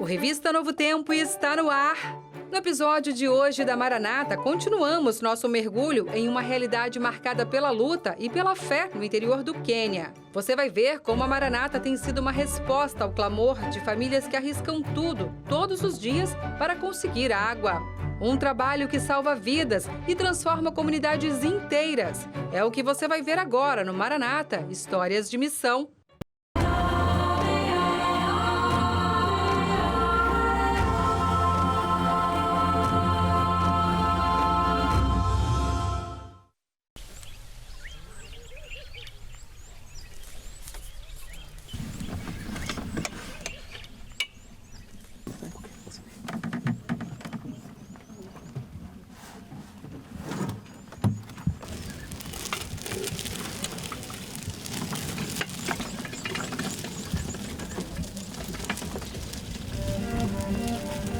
O Revista Novo Tempo está no ar. No episódio de hoje da Maranata, continuamos nosso mergulho em uma realidade marcada pela luta e pela fé no interior do Quênia. Você vai ver como a Maranata tem sido uma resposta ao clamor de famílias que arriscam tudo, todos os dias, para conseguir água. Um trabalho que salva vidas e transforma comunidades inteiras. É o que você vai ver agora no Maranata, Histórias de Missão.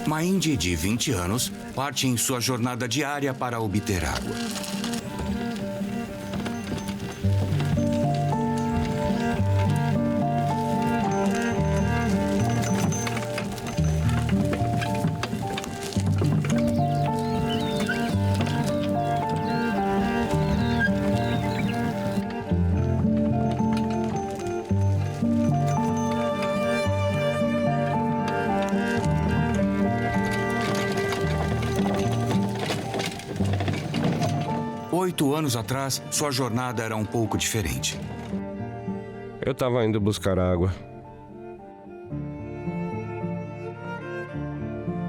Mahindi, de 20 anos, parte em sua jornada diária para obter água. Oito anos atrás, sua jornada era um pouco diferente. Eu estava indo buscar água.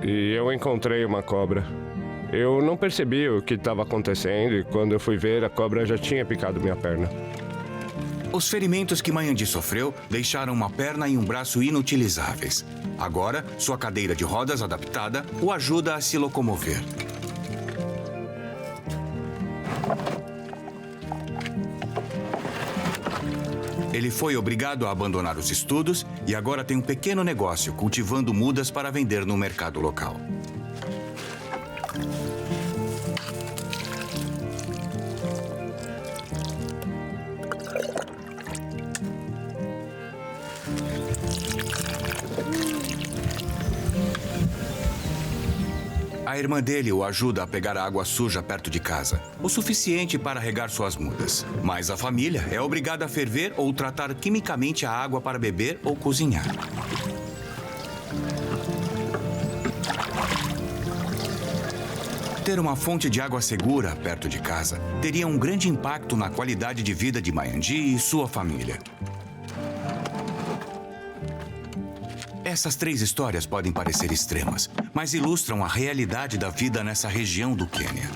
E eu encontrei uma cobra. Eu não percebi o que estava acontecendo e quando eu fui ver, a cobra já tinha picado minha perna. Os ferimentos que Mahindi sofreu deixaram uma perna e um braço inutilizáveis. Agora, sua cadeira de rodas adaptada o ajuda a se locomover. Ele foi obrigado a abandonar os estudos e agora tem um pequeno negócio cultivando mudas para vender no mercado local. A irmã dele o ajuda a pegar água suja perto de casa, o suficiente para regar suas mudas. Mas a família é obrigada a ferver ou tratar quimicamente a água para beber ou cozinhar. Ter uma fonte de água segura perto de casa teria um grande impacto na qualidade de vida de Mahindi e sua família. Essas três histórias podem parecer extremas, mas ilustram a realidade da vida nessa região do Quênia.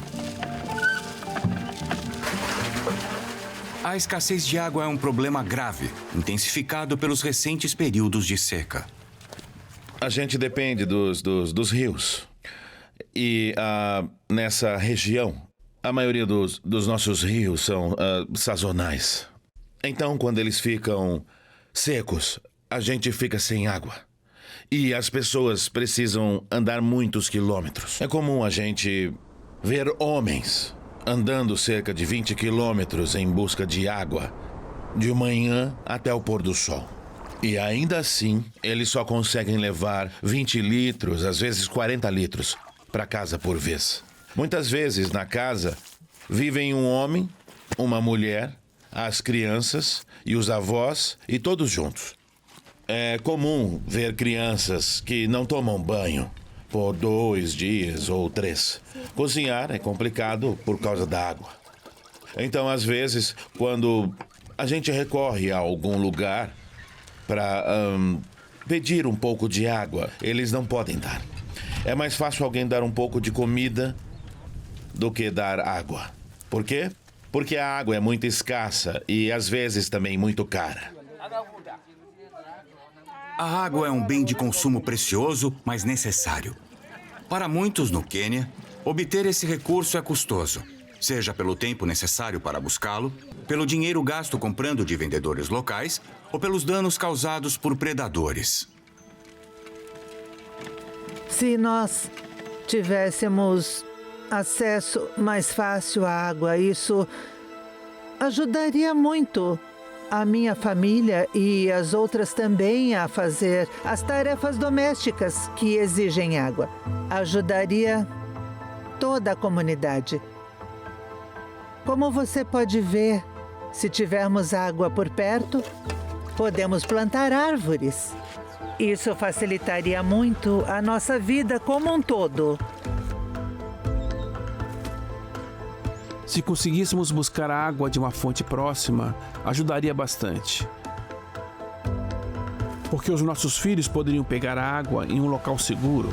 A escassez de água é um problema grave, intensificado pelos recentes períodos de seca. A gente depende dos rios. E nessa região, a maioria dos nossos rios são sazonais. Então, quando eles ficam secos, a gente fica sem água. E as pessoas precisam andar muitos quilômetros. É comum a gente ver homens andando cerca de 20 quilômetros em busca de água, de manhã até o pôr do sol. E ainda assim, eles só conseguem levar 20 litros, às vezes 40 litros, para casa por vez. Muitas vezes na casa vivem um homem, uma mulher, as crianças e os avós e todos juntos. É comum ver crianças que não tomam banho por 2 dias ou 3. Cozinhar é complicado por causa da água. Então, às vezes, quando a gente recorre a algum lugar para pedir um pouco de água, eles não podem dar. É mais fácil alguém dar um pouco de comida do que dar água. Por quê? Porque a água é muito escassa e, às vezes, também muito cara. A água é um bem de consumo precioso, mas necessário. Para muitos no Quênia, obter esse recurso é custoso, seja pelo tempo necessário para buscá-lo, pelo dinheiro gasto comprando de vendedores locais ou pelos danos causados por predadores. Se nós tivéssemos acesso mais fácil à água, isso ajudaria muito. a minha família e as outras também a fazer as tarefas domésticas que exigem água. Ajudaria toda a comunidade. Como você pode ver, se tivermos água por perto, podemos plantar árvores. Isso facilitaria muito a nossa vida como um todo. Se conseguíssemos buscar água de uma fonte próxima, ajudaria bastante. Porque os nossos filhos poderiam pegar água em um local seguro,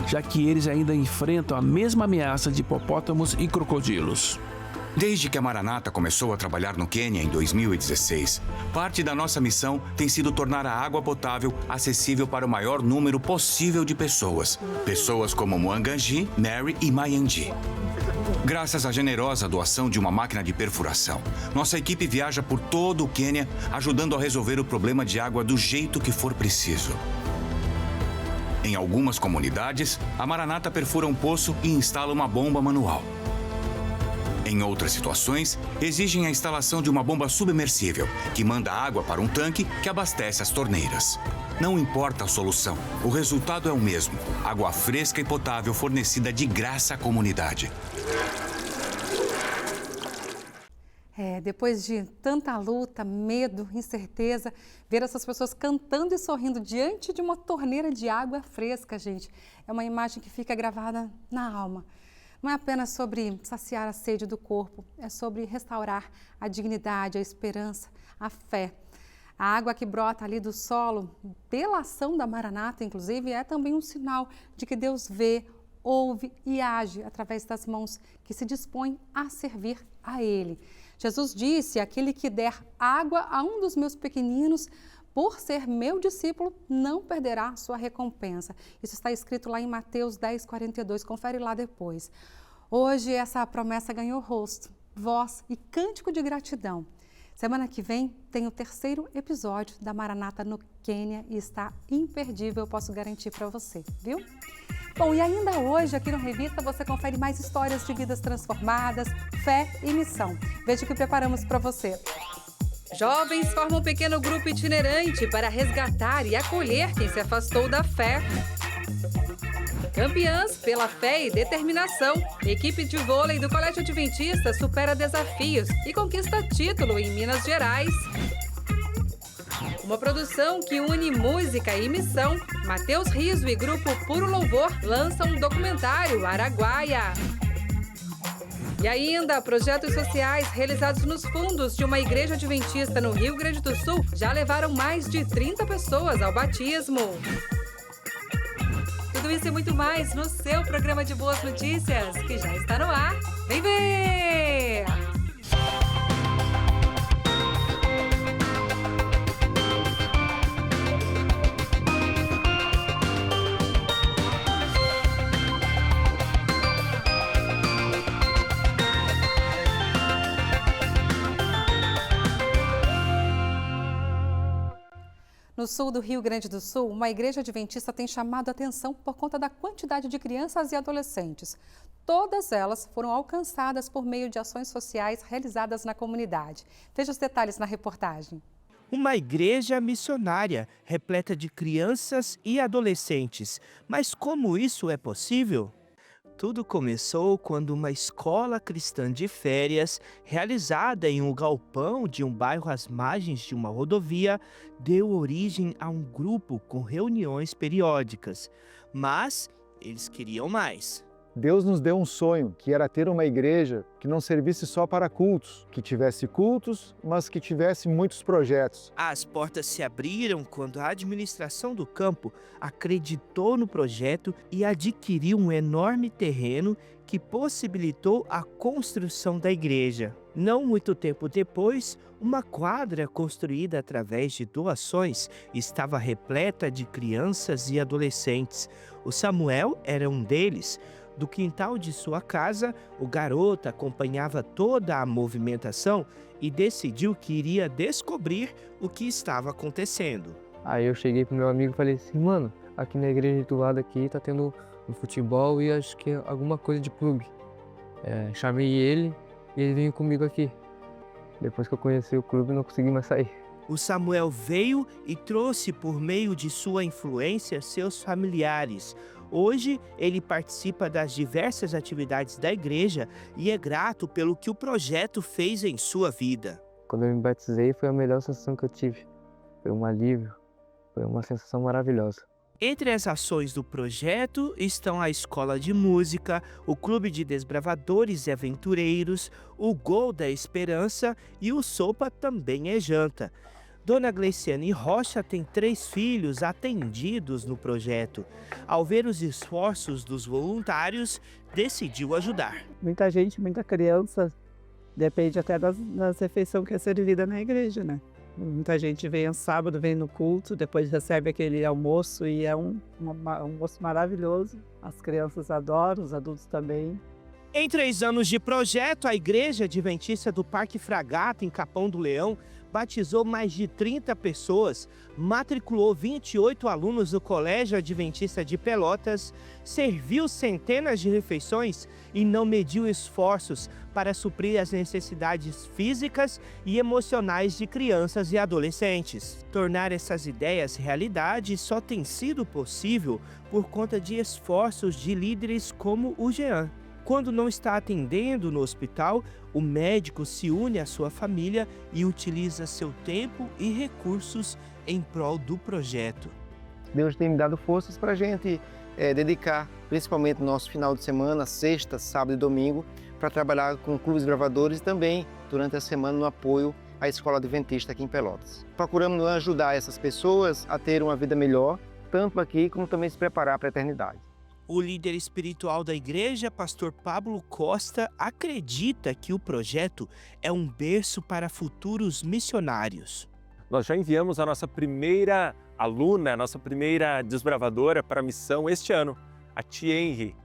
já que eles ainda enfrentam a mesma ameaça de hipopótamos e crocodilos. Desde que a Maranata começou a trabalhar no Quênia em 2016, parte da nossa missão tem sido tornar a água potável acessível para o maior número possível de pessoas. Pessoas como Mwanganji, Mary e Mayandi. Graças à generosa doação de uma máquina de perfuração, nossa equipe viaja por todo o Quênia, ajudando a resolver o problema de água do jeito que for preciso. Em algumas comunidades, a Maranata perfura um poço e instala uma bomba manual. Em outras situações, exigem a instalação de uma bomba submersível, que manda água para um tanque que abastece as torneiras. Não importa a solução, o resultado é o mesmo: água fresca e potável fornecida de graça à comunidade. Depois de tanta luta, medo, incerteza, ver essas pessoas cantando e sorrindo diante de uma torneira de água fresca, gente, é uma imagem que fica gravada na alma. Não é apenas sobre saciar a sede do corpo, é sobre restaurar a dignidade, a esperança, a fé. A água que brota ali do solo, pela ação da Maranata, inclusive, é também um sinal de que Deus vê, ouve e age através das mãos que se dispõem a servir a Ele. Jesus disse: aquele que der água a um dos meus pequeninos, por ser meu discípulo, não perderá sua recompensa. Isso está escrito lá em Mateus 10:42, confere lá depois. Hoje essa promessa ganhou rosto, voz e cântico de gratidão. Semana que vem tem o 3º episódio da Maranata no Quênia e está imperdível, eu posso garantir para você, viu? Bom, e ainda hoje aqui no Revista você confere mais histórias de vidas transformadas, fé e missão. Veja o que preparamos para você. Jovens formam um pequeno grupo itinerante para resgatar e acolher quem se afastou da fé. Campeãs pela fé e determinação. Equipe de vôlei do Colégio Adventista supera desafios e conquista título em Minas Gerais. Uma produção que une música e missão. Mateus Riso e Grupo Puro Louvor lançam um documentário Araguaia. E ainda, projetos sociais realizados nos fundos de uma igreja adventista no Rio Grande do Sul já levaram mais de 30 pessoas ao batismo. Tudo isso e muito mais no seu programa de boas notícias, que já está no ar. Vem ver! No sul do Rio Grande do Sul, uma igreja adventista tem chamado a atenção por conta da quantidade de crianças e adolescentes. Todas elas foram alcançadas por meio de ações sociais realizadas na comunidade. Veja os detalhes na reportagem. Uma igreja missionária, repleta de crianças e adolescentes. Mas como isso é possível? Tudo começou quando uma escola cristã de férias, realizada em um galpão de um bairro às margens de uma rodovia, deu origem a um grupo com reuniões periódicas. Mas eles queriam mais. Deus nos deu um sonho, que era ter uma igreja que não servisse só para cultos, que tivesse cultos, mas que tivesse muitos projetos. As portas se abriram quando a administração do campo acreditou no projeto e adquiriu um enorme terreno que possibilitou a construção da igreja. Não muito tempo depois, uma quadra construída através de doações estava repleta de crianças e adolescentes. O Samuel era um deles. Do quintal de sua casa, o garoto acompanhava toda a movimentação e decidiu que iria descobrir o que estava acontecendo. Aí eu cheguei pro meu amigo e falei assim: mano, aqui na igreja do lado aqui tá tendo um futebol e acho que é alguma coisa de clube. Chamei ele e ele veio comigo aqui. Depois que eu conheci o clube, não consegui mais sair. O Samuel veio e trouxe por meio de sua influência seus familiares. Hoje, ele participa das diversas atividades da igreja e é grato pelo que o projeto fez em sua vida. Quando eu me batizei, foi a melhor sensação que eu tive. Foi um alívio, foi uma sensação maravilhosa. Entre as ações do projeto estão a Escola de Música, o Clube de Desbravadores e Aventureiros, o Gol da Esperança e o Sopa Também é Janta. Dona Gleiciane Rocha tem 3 filhos atendidos no projeto. Ao ver os esforços dos voluntários, decidiu ajudar. Muita gente, muita criança, depende até das refeições que é servida na igreja, né? Muita gente vem no sábado, vem no culto, depois recebe aquele almoço e é um almoço maravilhoso. As crianças adoram, os adultos também. Em 3 anos de projeto, a Igreja Adventista do Parque Fragata, em Capão do Leão, batizou mais de 30 pessoas, matriculou 28 alunos do Colégio Adventista de Pelotas, serviu centenas de refeições e não mediu esforços para suprir as necessidades físicas e emocionais de crianças e adolescentes. Tornar essas ideias realidade só tem sido possível por conta de esforços de líderes como o Jean. Quando não está atendendo no hospital, o médico se une à sua família e utiliza seu tempo e recursos em prol do projeto. Deus tem me dado forças para a gente dedicar, principalmente no nosso final de semana, sexta, sábado e domingo, para trabalhar com clubes gravadores e também durante a semana no apoio à Escola Adventista aqui em Pelotas. Procuramos ajudar essas pessoas a ter uma vida melhor, tanto aqui como também se preparar para a eternidade. O líder espiritual da igreja, pastor Pablo Costa, acredita que o projeto é um berço para futuros missionários. Nós já enviamos a nossa primeira aluna, a nossa primeira desbravadora para a missão este ano, a Thierry.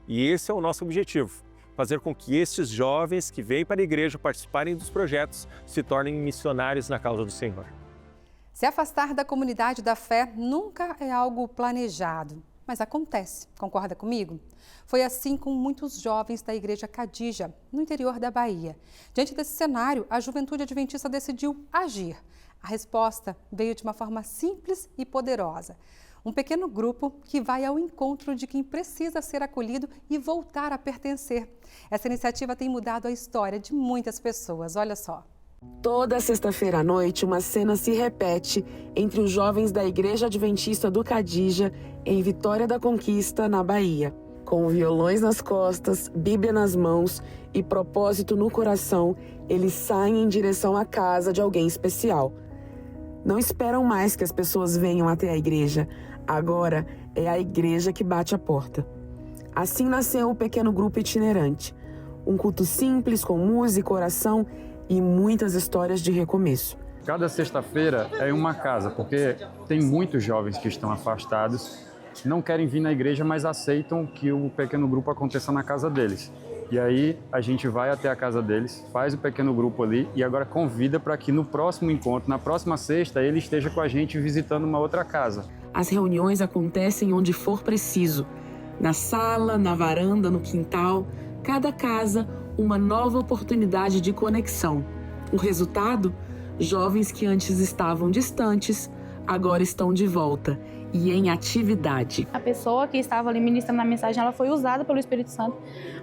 E esse é o nosso objetivo, fazer com que estes jovens que vêm para a igreja participarem dos projetos se tornem missionários na causa do Senhor. Se afastar da comunidade da fé nunca é algo planejado. Mas acontece, concorda comigo? Foi assim com muitos jovens da Igreja Cadija, no interior da Bahia. Diante desse cenário, a Juventude Adventista decidiu agir. A resposta veio de uma forma simples e poderosa. Um pequeno grupo que vai ao encontro de quem precisa ser acolhido e voltar a pertencer. Essa iniciativa tem mudado a história de muitas pessoas, olha só. Toda sexta-feira à noite, uma cena se repete entre os jovens da Igreja Adventista do Cadija, em Vitória da Conquista, na Bahia. Com violões nas costas, Bíblia nas mãos e propósito no coração, eles saem em direção à casa de alguém especial. Não esperam mais que as pessoas venham até a igreja. Agora é a igreja que bate a porta. Assim nasceu o pequeno grupo itinerante. Um culto simples, com música, oração e muitas histórias de recomeço. Cada sexta-feira é uma casa, porque tem muitos jovens que estão afastados, não querem vir na igreja, mas aceitam que o pequeno grupo aconteça na casa deles. E aí a gente vai até a casa deles, faz o pequeno grupo ali e agora convida para que no próximo encontro, na próxima sexta, ele esteja com a gente visitando uma outra casa. As reuniões acontecem onde for preciso, na sala, na varanda, no quintal, cada casa uma nova oportunidade de conexão. O resultado? Jovens que antes estavam distantes, agora estão de volta e em atividade. A pessoa que estava ali ministrando a mensagem, ela foi usada pelo Espírito Santo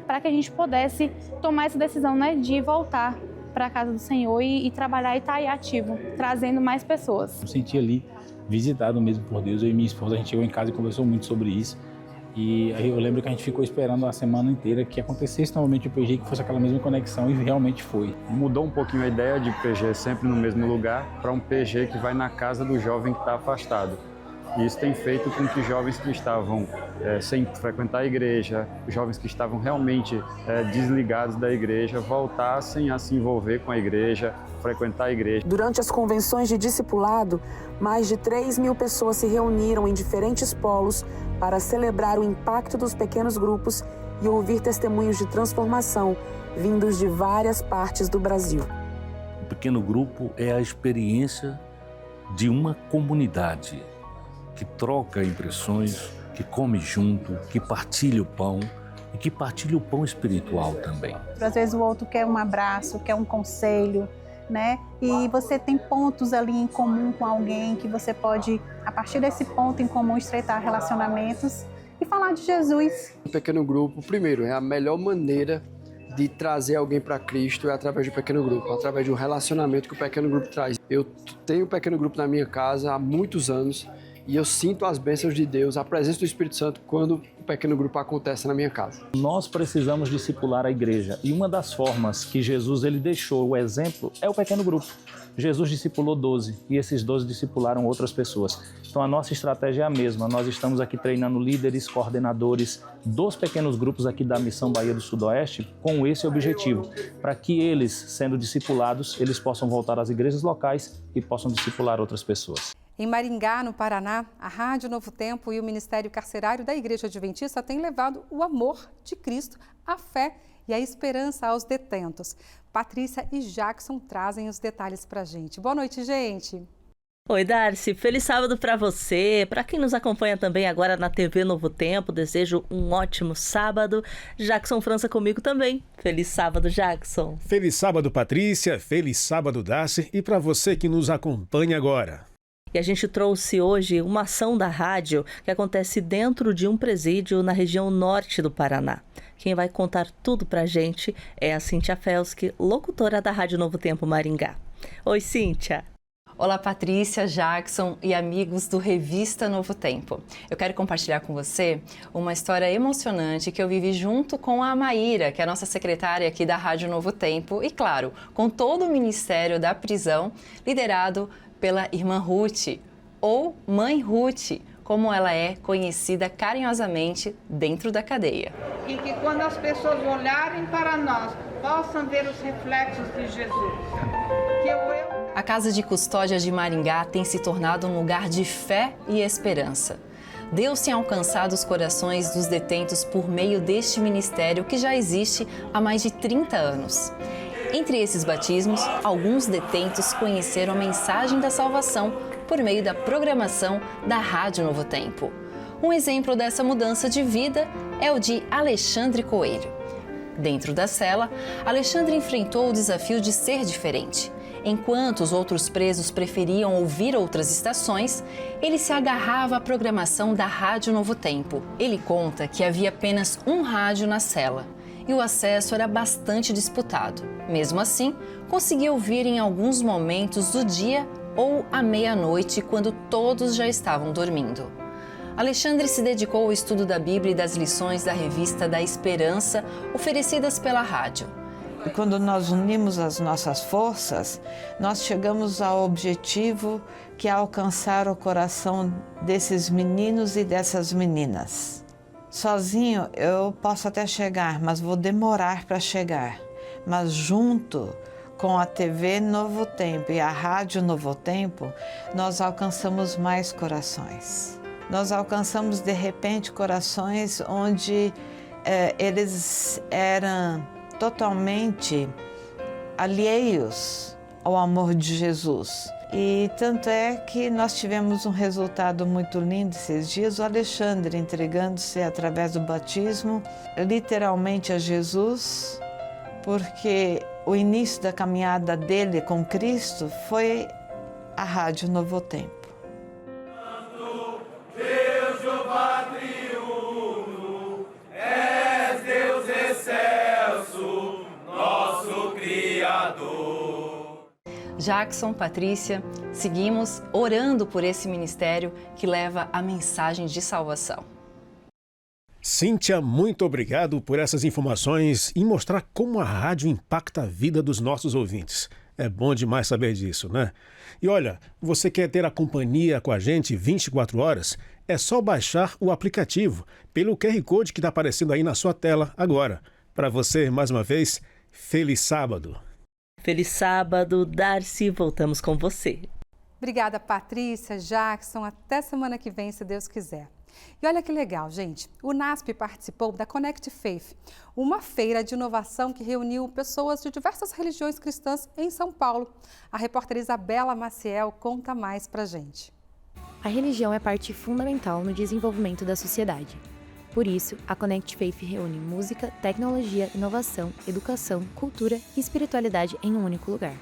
para que a gente pudesse tomar essa decisão, né, de voltar para a casa do Senhor e trabalhar e estar aí ativo, trazendo mais pessoas. Eu senti ali visitado mesmo por Deus. Eu e minha esposa, a gente chegou em casa e conversou muito sobre isso. E aí eu lembro que a gente ficou esperando a semana inteira que acontecesse novamente o PG, que fosse aquela mesma conexão, e realmente foi. Mudou um pouquinho a ideia de PG sempre no mesmo lugar para um PG que vai na casa do jovem que está afastado. E isso tem feito com que jovens que estavam sem frequentar a igreja, jovens que estavam realmente desligados da igreja, voltassem a se envolver com a igreja, frequentar a igreja. Durante as convenções de discipulado, mais de 3.000 pessoas se reuniram em diferentes polos para celebrar o impacto dos pequenos grupos e ouvir testemunhos de transformação vindos de várias partes do Brasil. O pequeno grupo é a experiência de uma comunidade que troca impressões, que come junto, que partilha o pão e que partilha o pão espiritual também. Às vezes o outro quer um abraço, quer um conselho, né? E você tem pontos ali em comum com alguém que você pode, a partir desse ponto em comum, estreitar relacionamentos e falar de Jesus. O pequeno grupo, primeiro, é a melhor maneira de trazer alguém para Cristo é através do pequeno grupo, através de um relacionamento que o pequeno grupo traz. Eu tenho o pequeno grupo na minha casa há muitos anos e eu sinto as bênçãos de Deus, a presença do Espírito Santo quando o pequeno grupo acontece na minha casa. Nós precisamos discipular a igreja e uma das formas que Jesus ele deixou o exemplo é o pequeno grupo. Jesus discipulou 12 e esses 12 discipularam outras pessoas. Então a nossa estratégia é a mesma. Nós estamos aqui treinando líderes, coordenadores dos pequenos grupos aqui da Missão Bahia do Sudoeste com esse objetivo, para que eles, sendo discipulados, eles possam voltar às igrejas locais e possam discipular outras pessoas. Em Maringá, no Paraná, a Rádio Novo Tempo e o Ministério Carcerário da Igreja Adventista têm levado o amor de Cristo, a fé e a esperança aos detentos. Patrícia e Jackson trazem os detalhes pra gente. Boa noite, gente! Oi, Darcy. Feliz sábado para você. Para quem nos acompanha também agora na TV Novo Tempo, desejo um ótimo sábado. Jackson França comigo também. Feliz sábado, Jackson. Feliz sábado, Patrícia. Feliz sábado, Darcy. E para você que nos acompanha agora. E a gente trouxe hoje uma ação da rádio que acontece dentro de um presídio na região norte do Paraná. Quem vai contar tudo pra gente é a Cíntia Felski, locutora da Rádio Novo Tempo Maringá. Oi, Cíntia. Olá, Patrícia, Jackson e amigos do Revista Novo Tempo. Eu quero compartilhar com você uma história emocionante que eu vivi junto com a Maíra, que é a nossa secretária aqui da Rádio Novo Tempo, e claro, com todo o Ministério da Prisão, liderado pela irmã Ruth, ou Mãe Ruth, como ela é conhecida carinhosamente dentro da cadeia. E que quando as pessoas olharem para nós, possam ver os reflexos de Jesus. A Casa de Custódia de Maringá tem se tornado um lugar de fé e esperança. Deus tem alcançado os corações dos detentos por meio deste ministério que já existe há mais de 30 anos. Entre esses batismos, alguns detentos conheceram a mensagem da salvação por meio da programação da Rádio Novo Tempo. Um exemplo dessa mudança de vida é o de Alexandre Coelho. Dentro da cela, Alexandre enfrentou o desafio de ser diferente. Enquanto os outros presos preferiam ouvir outras estações, ele se agarrava à programação da Rádio Novo Tempo. Ele conta que havia apenas um rádio na cela e o acesso era bastante disputado. Mesmo assim, conseguia ouvir em alguns momentos do dia ou à meia-noite, quando todos já estavam dormindo. Alexandre se dedicou ao estudo da Bíblia e das lições da Revista da Esperança, oferecidas pela rádio. E quando nós unimos as nossas forças, nós chegamos ao objetivo que é alcançar o coração desses meninos e dessas meninas. Sozinho eu posso até chegar, mas vou demorar para chegar. Mas junto com a TV Novo Tempo e a Rádio Novo Tempo, nós alcançamos mais corações. Nós alcançamos, de repente, corações onde eles eram totalmente alheios ao amor de Jesus. E tanto é que nós tivemos um resultado muito lindo esses dias, o Alexandre entregando-se através do batismo, literalmente a Jesus, porque o início da caminhada dele com Cristo foi a Rádio Novo Tempo. Deus Jeová triuno, és Deus excelso, nosso Criador. Jackson, Patrícia, seguimos orando por esse ministério que leva a mensagem de salvação. Cíntia, muito obrigado por essas informações e mostrar como a rádio impacta a vida dos nossos ouvintes. É bom demais saber disso, né? E olha, você quer ter a companhia com a gente 24 horas? É só baixar o aplicativo pelo QR Code que está aparecendo aí na sua tela agora. Para você, mais uma vez, feliz sábado. Feliz sábado, Darcy. Voltamos com você. Obrigada, Patrícia, Jackson. Até semana que vem, se Deus quiser. E olha que legal, gente. O NASP participou da Connect Faith, uma feira de inovação que reuniu pessoas de diversas religiões cristãs em São Paulo. A repórter Isabela Maciel conta mais pra gente. A religião é parte fundamental no desenvolvimento da sociedade. Por isso, a Connect Faith reúne música, tecnologia, inovação, educação, cultura e espiritualidade em um único lugar.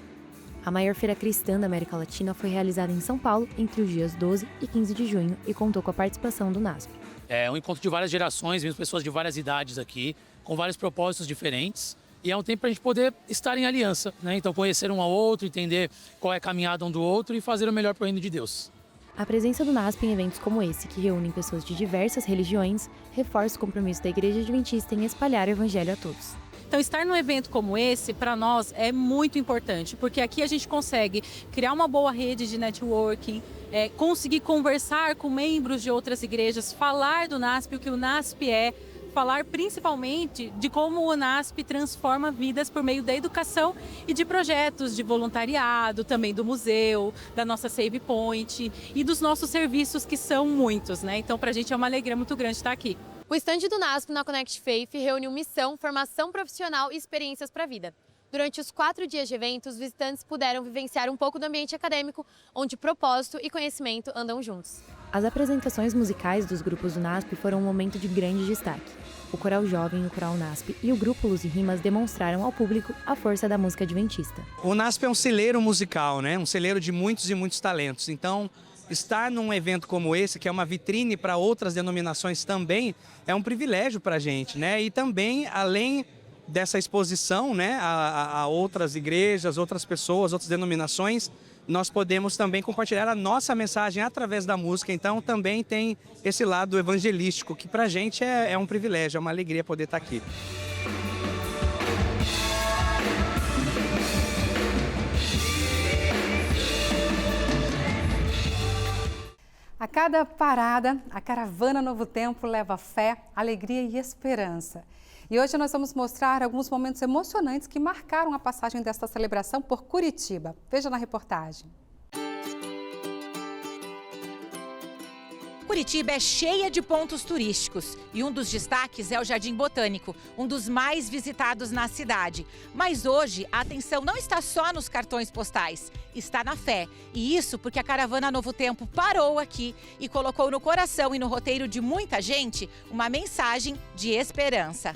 A maior feira cristã da América Latina foi realizada em São Paulo entre os dias 12 e 15 de junho e contou com a participação do NASP. É um encontro de várias gerações, mesmo pessoas de várias idades aqui, com vários propósitos diferentes. E é um tempo para a gente poder estar em aliança, né? Então conhecer um ao outro, entender qual é a caminhada um do outro e fazer o melhor para o reino de Deus. A presença do NASP em eventos como esse, que reúnem pessoas de diversas religiões, reforça o compromisso da Igreja Adventista em espalhar o Evangelho a todos. Então, estar num evento como esse, para nós, é muito importante, porque aqui a gente consegue criar uma boa rede de networking, conseguir conversar com membros de outras igrejas, falar do NASP, o que o NASP é, falar principalmente de como o NASP transforma vidas por meio da educação e de projetos de voluntariado, também do museu, da nossa Save Point e dos nossos serviços, que são muitos, né? Então, para a gente é uma alegria muito grande estar aqui. O estande do NASP na Connect Faith reuniu missão, formação profissional e experiências para a vida. Durante os 4 dias de eventos, os visitantes puderam vivenciar um pouco do ambiente acadêmico, onde propósito e conhecimento andam juntos. As apresentações musicais dos grupos do NASP foram um momento de grande destaque. O Coral Jovem, o Coral NASP e o Grupo Luz e Rimas demonstraram ao público a força da música adventista. O NASP é um celeiro musical, né? Um celeiro de muitos e muitos talentos. Então, estar num evento como esse, que é uma vitrine para outras denominações também, é um privilégio para a gente, né? E também, além dessa exposição, né, a outras igrejas, outras pessoas, outras denominações, nós podemos também compartilhar a nossa mensagem através da música. Então, também tem esse lado evangelístico, que para a gente é um privilégio, é uma alegria poder estar aqui. A cada parada, a caravana Novo Tempo leva fé, alegria e esperança. E hoje nós vamos mostrar alguns momentos emocionantes que marcaram a passagem desta celebração por Curitiba. Veja na reportagem. Curitiba é cheia de pontos turísticos e um dos destaques é o Jardim Botânico, um dos mais visitados na cidade. Mas hoje a atenção não está só nos cartões postais, está na fé. E isso porque a caravana Novo Tempo parou aqui e colocou no coração e no roteiro de muita gente uma mensagem de esperança.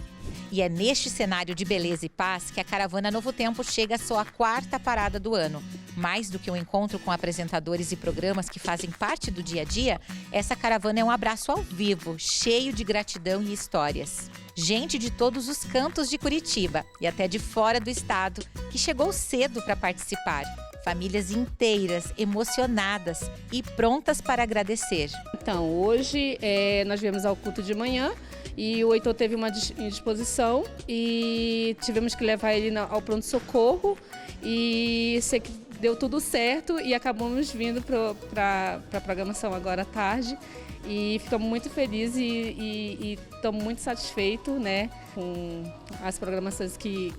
E é neste cenário de beleza e paz que a caravana Novo Tempo chega à sua 4ª parada do ano. Mais do que um encontro com apresentadores e programas que fazem parte do dia a dia, essa caravana é um abraço ao vivo, cheio de gratidão e histórias. Gente de todos os cantos de Curitiba e até de fora do estado que chegou cedo para participar. Famílias inteiras, emocionadas e prontas para agradecer. Então, hoje nós viemos ao culto de manhã e o Heitor teve uma indisposição e tivemos que levar ele ao pronto-socorro e sei que deu tudo certo e acabamos vindo para a programação agora à tarde e ficamos muito felizes e estamos muito satisfeitos, né, com as programações que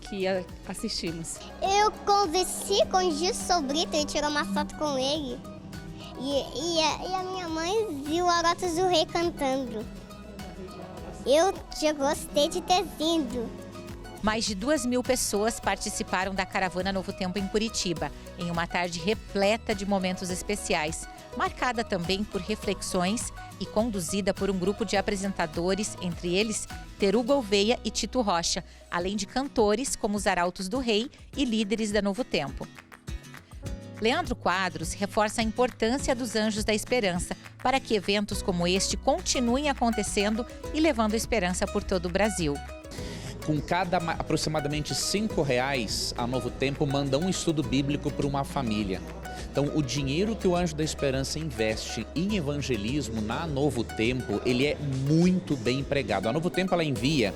assistimos. Eu conversei com o Gil Sobrito e tirei uma foto com ele e a minha mãe viu a Rota do Rei cantando. Eu já gostei de ter vindo. Mais de 2.000 pessoas participaram da caravana Novo Tempo em Curitiba, em uma tarde repleta de momentos especiais, marcada também por reflexões e conduzida por um grupo de apresentadores, entre eles Teru Gouveia e Tito Rocha, além de cantores como os Arautos do Rei e líderes da Novo Tempo. Leandro Quadros reforça a importância dos Anjos da Esperança para que eventos como este continuem acontecendo e levando esperança por todo o Brasil. Com cada aproximadamente R$5, a Novo Tempo manda um estudo bíblico para uma família. Então, o dinheiro que o Anjo da Esperança investe em evangelismo na Novo Tempo, ele é muito bem empregado. A Novo Tempo, ela envia,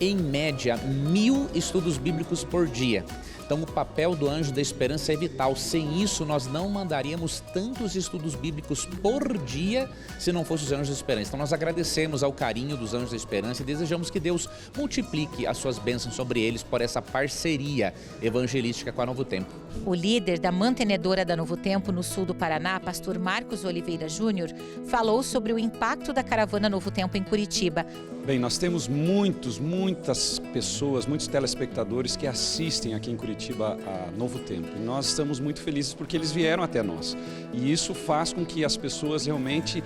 em média, 1.000 estudos bíblicos por dia. Então, o papel do Anjo da Esperança é vital. Sem isso, nós não mandaríamos tantos estudos bíblicos por dia se não fosse os Anjos da Esperança. Então, nós agradecemos ao carinho dos Anjos da Esperança e desejamos que Deus multiplique as suas bênçãos sobre eles por essa parceria evangelística com a Novo Tempo. O líder da mantenedora da Novo Tempo no sul do Paraná, pastor Marcos Oliveira Júnior, falou sobre o impacto da caravana Novo Tempo em Curitiba. Bem, nós temos muitas pessoas, muitos telespectadores que assistem aqui em Curitiba a Novo Tempo. E nós estamos muito felizes porque eles vieram até nós. E isso faz com que as pessoas realmente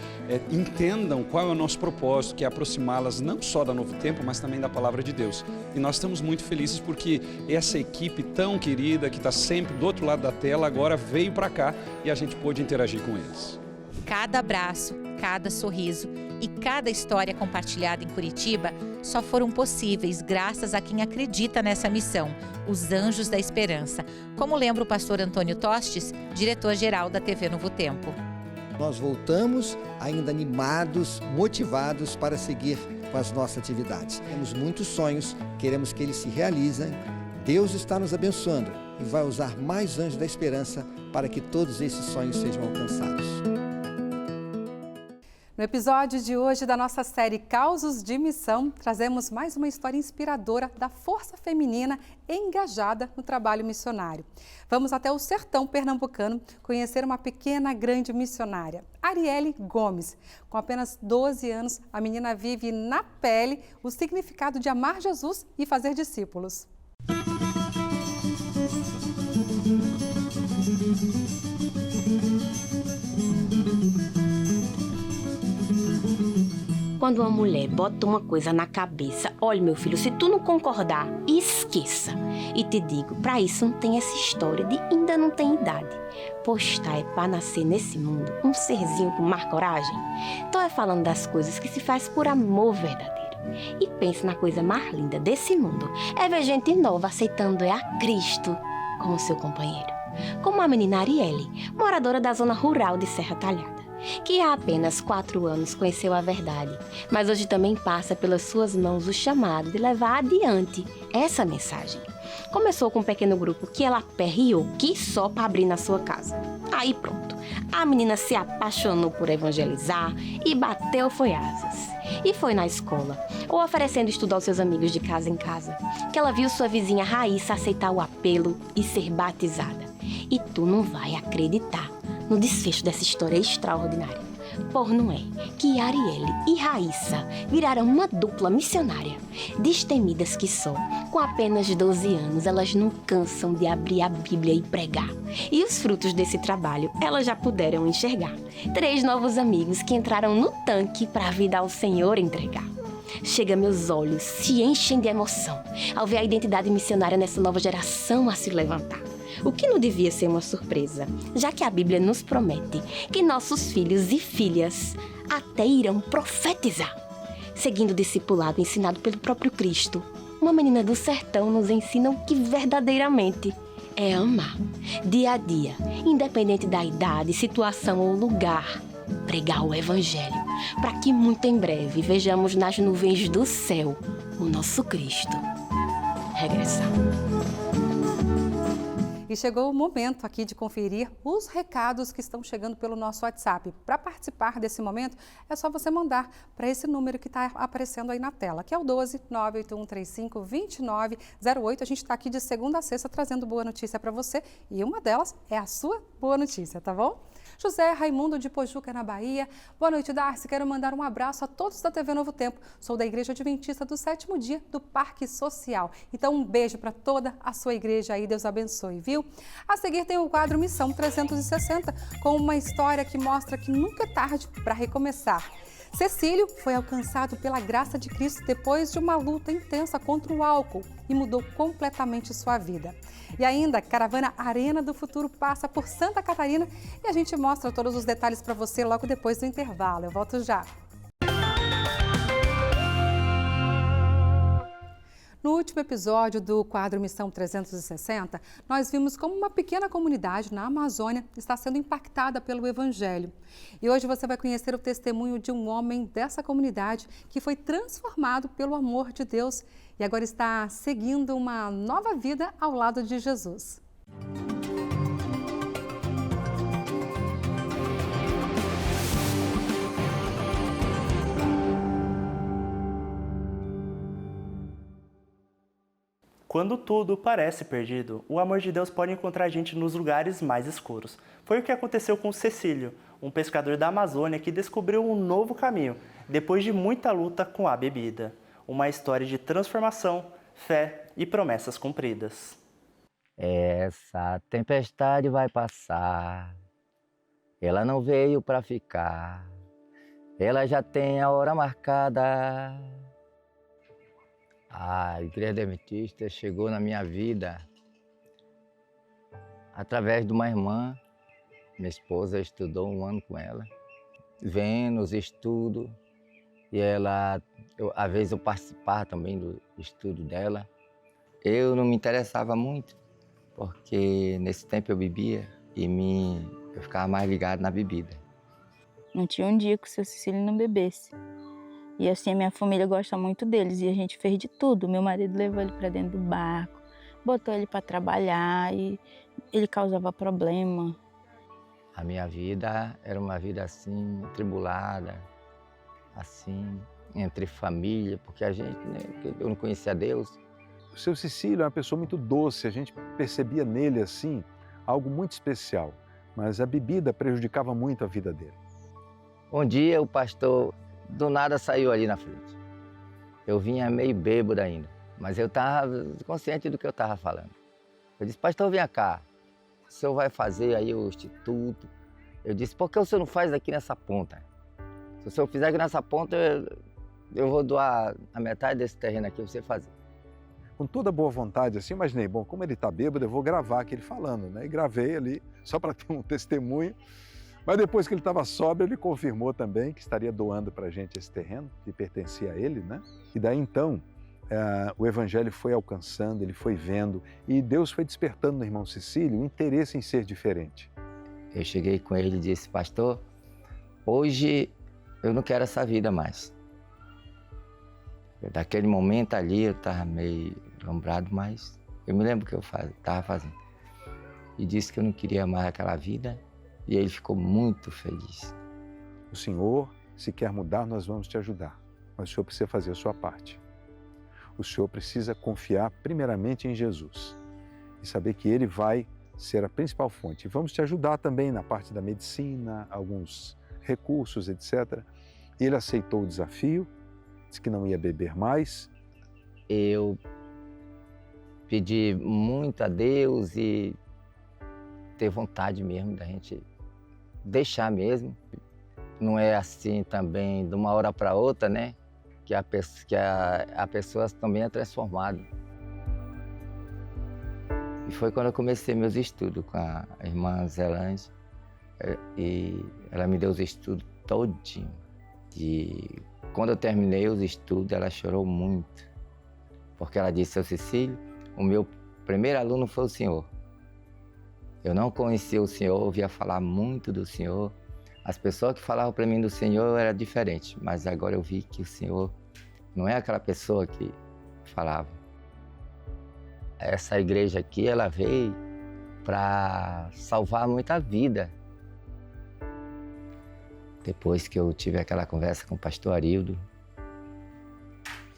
entendam qual é o nosso propósito, que é aproximá-las não só da Novo Tempo, mas também da Palavra de Deus. E nós estamos muito felizes porque essa equipe tão querida, que está sempre do outro lado da tela, agora veio para cá e a gente pôde interagir com eles. Cada abraço, cada sorriso e cada história compartilhada em Curitiba só foram possíveis graças a quem acredita nessa missão, os Anjos da Esperança, como lembra o pastor Antônio Tostes, diretor-geral da TV Novo Tempo. Nós voltamos ainda animados, motivados para seguir com as nossas atividades. Temos muitos sonhos, queremos que eles se realizem. Deus está nos abençoando e vai usar mais Anjos da Esperança para que todos esses sonhos sejam alcançados. No episódio de hoje da nossa série Causos de Missão, trazemos mais uma história inspiradora da força feminina engajada no trabalho missionário. Vamos até o sertão pernambucano conhecer uma pequena grande missionária, Arielle Gomes. Com apenas 12 anos, a menina vive na pele o significado de amar Jesus e fazer discípulos. Quando uma mulher bota uma coisa na cabeça, olha meu filho, se tu não concordar, esqueça. E te digo, para isso não tem essa história de ainda não tem idade. Pois tá, é para nascer nesse mundo um serzinho com mais coragem. Tô falando das coisas que se faz por amor verdadeiro. E pense na coisa mais linda desse mundo, é ver gente nova aceitando a Cristo como seu companheiro. Como a menina Arielle, moradora da zona rural de Serra Talhada, que há apenas 4 anos conheceu a verdade, mas hoje também passa pelas suas mãos o chamado de levar adiante essa mensagem. Começou com um pequeno grupo que ela perreou que só para abrir na sua casa. Aí pronto, a menina se apaixonou por evangelizar e bateu foi asas. E foi na escola, ou oferecendo estudo aos seus amigos de casa em casa, que ela viu sua vizinha Raíssa aceitar o apelo e ser batizada. E tu não vai acreditar no desfecho dessa história extraordinária. Por não é que Arielle e Raíssa viraram uma dupla missionária. Destemidas que só, com apenas 12 anos, elas não cansam de abrir a Bíblia e pregar. E os frutos desse trabalho elas já puderam enxergar. 3 novos amigos que entraram no tanque para a vida ao Senhor entregar. Chega, meus olhos se enchem de emoção ao ver a identidade missionária nessa nova geração a se levantar. O que não devia ser uma surpresa, já que a Bíblia nos promete que nossos filhos e filhas até irão profetizar. Seguindo o discipulado ensinado pelo próprio Cristo, uma menina do sertão nos ensina o que verdadeiramente é amar. Dia a dia, independente da idade, situação ou lugar, pregar o Evangelho, para que muito em breve vejamos nas nuvens do céu o nosso Cristo regressar. E chegou o momento aqui de conferir os recados que estão chegando pelo nosso WhatsApp. Para participar desse momento, é só você mandar para esse número que está aparecendo aí na tela, que é o 12 98135 2908. A gente está aqui de segunda a sexta trazendo boa notícia para você e uma delas é a sua boa notícia, tá bom? José Raimundo de Pojuca, na Bahia. Boa noite, Darcy. Quero mandar um abraço a todos da TV Novo Tempo. Sou da Igreja Adventista do 7º Dia do Parque Social. Então, um beijo para toda a sua igreja aí. Deus abençoe, viu? A seguir tem o quadro Missão 360, com uma história que mostra que nunca é tarde para recomeçar. Cecílio foi alcançado pela graça de Cristo depois de uma luta intensa contra o álcool e mudou completamente sua vida. E ainda, a caravana Arena do Futuro passa por Santa Catarina e a gente mostra todos os detalhes para você logo depois do intervalo. Eu volto já. No último episódio do quadro Missão 360, nós vimos como uma pequena comunidade na Amazônia está sendo impactada pelo Evangelho. E hoje você vai conhecer o testemunho de um homem dessa comunidade que foi transformado pelo amor de Deus e agora está seguindo uma nova vida ao lado de Jesus. Quando tudo parece perdido, o amor de Deus pode encontrar a gente nos lugares mais escuros. Foi o que aconteceu com Cecílio, um pescador da Amazônia que descobriu um novo caminho depois de muita luta com a bebida. Uma história de transformação, fé e promessas cumpridas. Essa tempestade vai passar, ela não veio para ficar, ela já tem a hora marcada. A Igreja Adventista chegou na minha vida através de uma irmã. Minha esposa estudou um ano com ela, vendo os estudos, e às vezes eu participava também do estudo dela. Eu não me interessava muito, porque nesse tempo eu bebia e eu ficava mais ligado na bebida. Não tinha um dia que o seu Cecílio não bebesse. E assim, a minha família gosta muito deles e a gente fez de tudo. Meu marido levou ele para dentro do barco, botou ele para trabalhar e ele causava problema. A minha vida era uma vida assim, atribulada, assim, entre família, porque eu não conhecia Deus. O seu Cecílio é uma pessoa muito doce, a gente percebia nele assim, algo muito especial, mas a bebida prejudicava muito a vida dele. Um dia o pastor do nada saiu ali na frente. Eu vinha meio bêbado ainda, mas eu estava consciente do que eu estava falando. Eu disse, pastor, vem cá, o senhor vai fazer aí o instituto. Eu disse, por que o senhor não faz aqui nessa ponta? Se o senhor fizer aqui nessa ponta, eu vou doar a metade desse terreno aqui para você fazer. Com toda boa vontade, assim, imaginei, bom, como ele está bêbado, eu vou gravar aquele falando, né? E gravei ali, só para ter um testemunho. Mas depois que ele estava sóbrio, ele confirmou também que estaria doando para a gente esse terreno, que pertencia a ele, né? E daí então, o evangelho foi alcançando, ele foi vendo, e Deus foi despertando no irmão Cecílio o interesse em ser diferente. Eu cheguei com ele e disse, pastor, hoje eu não quero essa vida mais. Daquele momento ali eu estava meio lembrado, mas eu me lembro o que eu estava fazendo. E disse que eu não queria mais aquela vida. E ele ficou muito feliz. O Senhor, se quer mudar, nós vamos te ajudar. Mas o Senhor precisa fazer a sua parte. O Senhor precisa confiar primeiramente em Jesus e saber que Ele vai ser a principal fonte. E vamos te ajudar também na parte da medicina, alguns recursos, etc. Ele aceitou o desafio, disse que não ia beber mais. Eu pedi muito a Deus e ter vontade mesmo da gente deixar mesmo. Não é assim também de uma hora para outra, né? Que a pessoa também é transformada. E foi quando eu comecei meus estudos com a irmã Zelange. E ela me deu os estudos todinho. E quando eu terminei os estudos, ela chorou muito. Porque ela disse, seu Cecílio, o meu primeiro aluno foi o senhor. Eu não conhecia o Senhor, ouvia falar muito do Senhor. As pessoas que falavam para mim do Senhor era diferente, mas agora eu vi que o Senhor não é aquela pessoa que falava. Essa igreja aqui, ela veio para salvar muita vida. Depois que eu tive aquela conversa com o pastor Arildo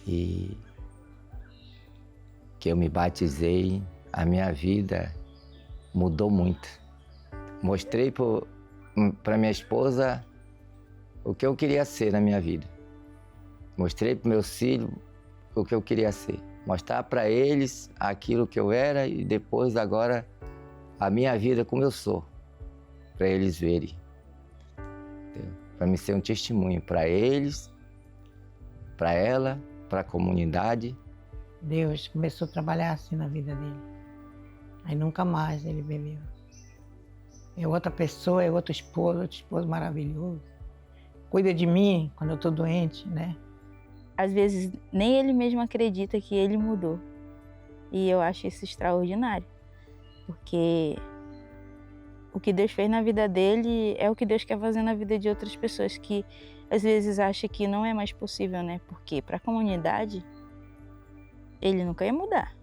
e que eu me batizei, a minha vida mudou muito. Mostrei para minha esposa o que eu queria ser na minha vida. Mostrei para meus filhos o que eu queria ser. Mostrar para eles aquilo que eu era e depois agora a minha vida como eu sou. Para eles verem. Para me ser um testemunho para eles, para ela, para a comunidade. Deus começou a trabalhar assim na vida dele. Aí nunca mais ele bebeu. É outra pessoa, é outro esposo maravilhoso. Cuida de mim quando eu estou doente, né? Às vezes nem ele mesmo acredita que ele mudou. E eu acho isso extraordinário. Porque o que Deus fez na vida dele é o que Deus quer fazer na vida de outras pessoas que às vezes acham que não é mais possível, né? Porque para a comunidade, ele nunca ia mudar.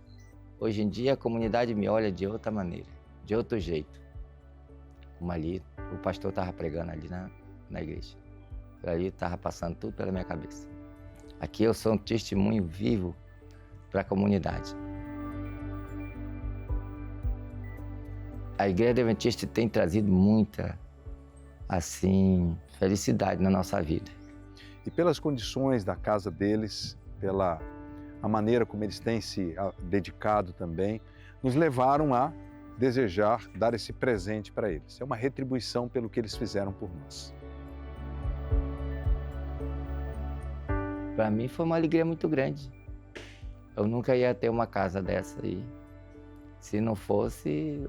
Hoje em dia a comunidade me olha de outra maneira, de outro jeito. Como ali, o pastor estava pregando ali na igreja. Ali estava passando tudo pela minha cabeça. Aqui eu sou um testemunho vivo para a comunidade. A Igreja Adventista tem trazido muita assim, felicidade na nossa vida. E pelas condições da casa deles, pela a maneira como eles têm se dedicado também, nos levaram a desejar dar esse presente para eles. É uma retribuição pelo que eles fizeram por nós. Para mim foi uma alegria muito grande. Eu nunca ia ter uma casa dessa aí, se não fosse,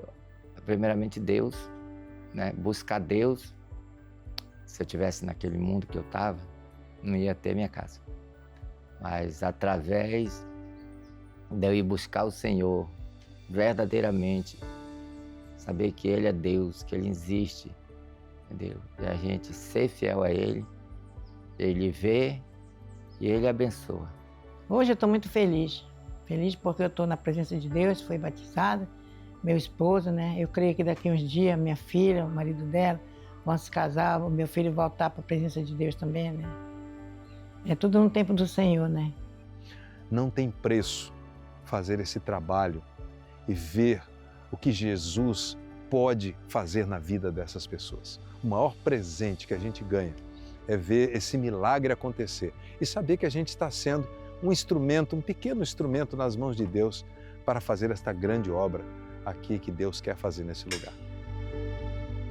primeiramente, Deus, né? Buscar Deus. Se eu estivesse naquele mundo que eu estava, não ia ter minha casa. Mas através de eu ir buscar o Senhor, verdadeiramente, saber que Ele é Deus, que Ele existe, entendeu? E a gente ser fiel a Ele, Ele vê e Ele abençoa. Hoje eu estou muito feliz. Feliz porque eu estou na presença de Deus, fui batizada, meu esposo, né? Eu creio que daqui a uns dias minha filha, o marido dela, vão se casar, o meu filho voltar para a presença de Deus também, né? É tudo no tempo do Senhor, né? Não tem preço fazer esse trabalho e ver o que Jesus pode fazer na vida dessas pessoas. O maior presente que a gente ganha é ver esse milagre acontecer e saber que a gente está sendo um instrumento, um pequeno instrumento nas mãos de Deus para fazer esta grande obra aqui que Deus quer fazer nesse lugar.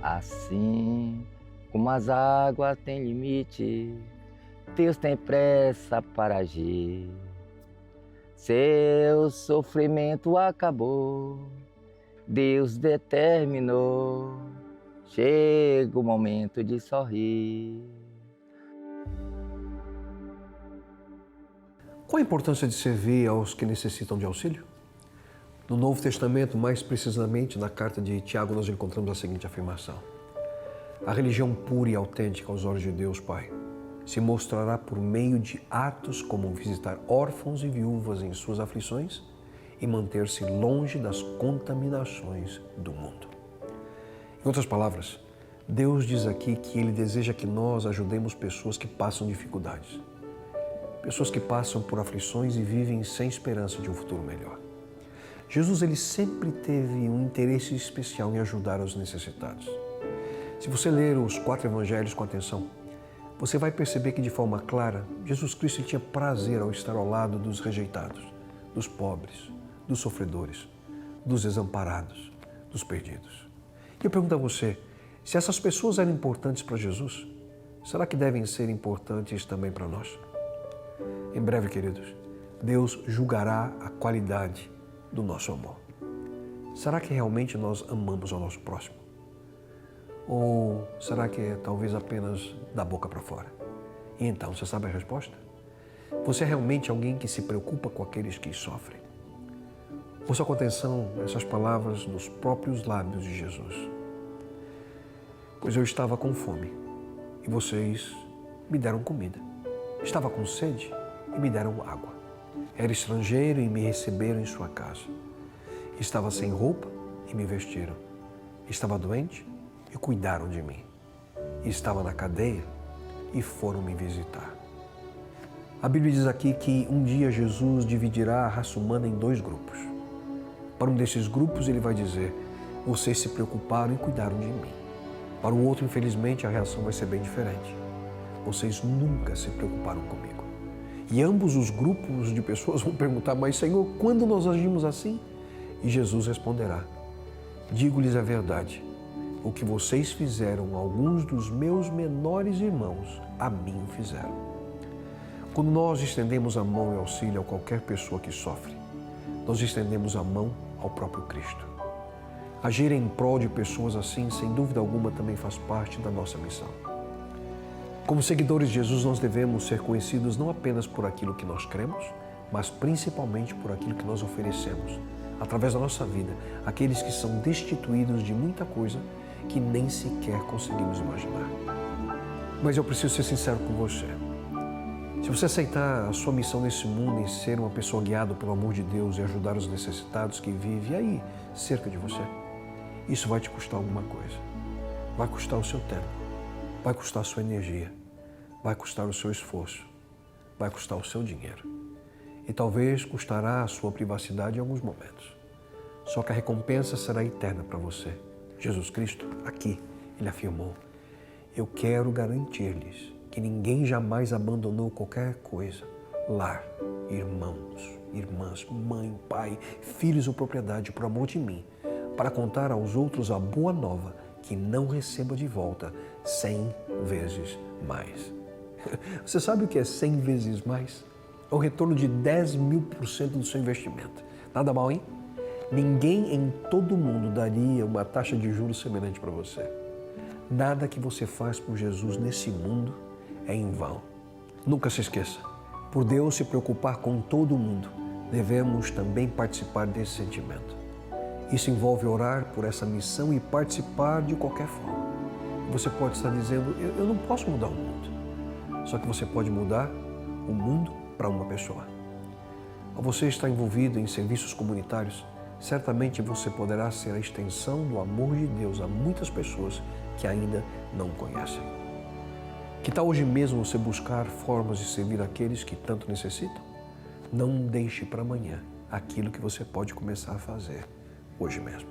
Assim como as águas têm limite, Deus tem pressa para agir. Seu sofrimento acabou, Deus determinou, chega o momento de sorrir. Qual a importância de servir aos que necessitam de auxílio? No Novo Testamento, mais precisamente na carta de Tiago, nós encontramos a seguinte afirmação: a religião pura e autêntica aos olhos de Deus Pai se mostrará por meio de atos como visitar órfãos e viúvas em suas aflições e manter-se longe das contaminações do mundo. Em outras palavras, Deus diz aqui que Ele deseja que nós ajudemos pessoas que passam dificuldades, pessoas que passam por aflições e vivem sem esperança de um futuro melhor. Jesus, Ele sempre teve um interesse especial em ajudar os necessitados. Se você ler os 4 evangelhos com atenção, você vai perceber que, de forma clara, Jesus Cristo tinha prazer ao estar ao lado dos rejeitados, dos pobres, dos sofredores, dos desamparados, dos perdidos. E eu pergunto a você, se essas pessoas eram importantes para Jesus, será que devem ser importantes também para nós? Em breve, queridos, Deus julgará a qualidade do nosso amor. Será que realmente nós amamos ao nosso próximo? Ou será que é talvez apenas da boca para fora? E então, você sabe a resposta? Você é realmente alguém que se preocupa com aqueles que sofrem? Ouça com atenção essas palavras nos próprios lábios de Jesus. Pois eu estava com fome e vocês me deram comida. Estava com sede e me deram água. Era estrangeiro e me receberam em sua casa. Estava sem roupa e me vestiram. Estava doente e cuidaram de mim. Estava na cadeia e foram me visitar. A Bíblia diz aqui que um dia Jesus dividirá a raça humana em 2 grupos. Para um desses grupos ele vai dizer: vocês se preocuparam e cuidaram de mim. Para o outro, infelizmente, a reação vai ser bem diferente. Vocês nunca se preocuparam comigo. E ambos os grupos de pessoas vão perguntar: mas Senhor, quando nós agimos assim? E Jesus responderá: digo-lhes a verdade. O que vocês fizeram a alguns dos meus menores irmãos, a mim o fizeram. Quando nós estendemos a mão e auxílio a qualquer pessoa que sofre, nós estendemos a mão ao próprio Cristo. Agir em prol de pessoas assim, sem dúvida alguma, também faz parte da nossa missão. Como seguidores de Jesus, nós devemos ser conhecidos não apenas por aquilo que nós cremos, mas principalmente por aquilo que nós oferecemos, através da nossa vida, àqueles que são destituídos de muita coisa que nem sequer conseguimos imaginar. Mas eu preciso ser sincero com você. Se você aceitar a sua missão nesse mundo em ser uma pessoa guiada pelo amor de Deus e ajudar os necessitados que vivem aí cerca de você, isso vai te custar alguma coisa. Vai custar o seu tempo, vai custar a sua energia, vai custar o seu esforço, vai custar o seu dinheiro. E talvez custará a sua privacidade em alguns momentos. Só que a recompensa será eterna para você. Jesus Cristo, aqui, Ele afirmou: eu quero garantir-lhes que ninguém jamais abandonou qualquer coisa, lar, irmãos, irmãs, mãe, pai, filhos ou propriedade por amor de mim, para contar aos outros a boa nova, que não receba de volta 100 vezes mais. Você sabe o que é 100 vezes mais? É o retorno de 10.000% do seu investimento. Nada mal, hein? Ninguém em todo o mundo daria uma taxa de juros semelhante para você. Nada que você faz por Jesus nesse mundo é em vão. Nunca se esqueça, por Deus se preocupar com todo mundo, devemos também participar desse sentimento. Isso envolve orar por essa missão e participar de qualquer forma. Você pode estar dizendo, eu não posso mudar o mundo. Só que você pode mudar o mundo para uma pessoa. Ao você estar envolvido em serviços comunitários, certamente você poderá ser a extensão do amor de Deus a muitas pessoas que ainda não conhecem. Que tal hoje mesmo você buscar formas de servir aqueles que tanto necessitam? Não deixe para amanhã aquilo que você pode começar a fazer hoje mesmo.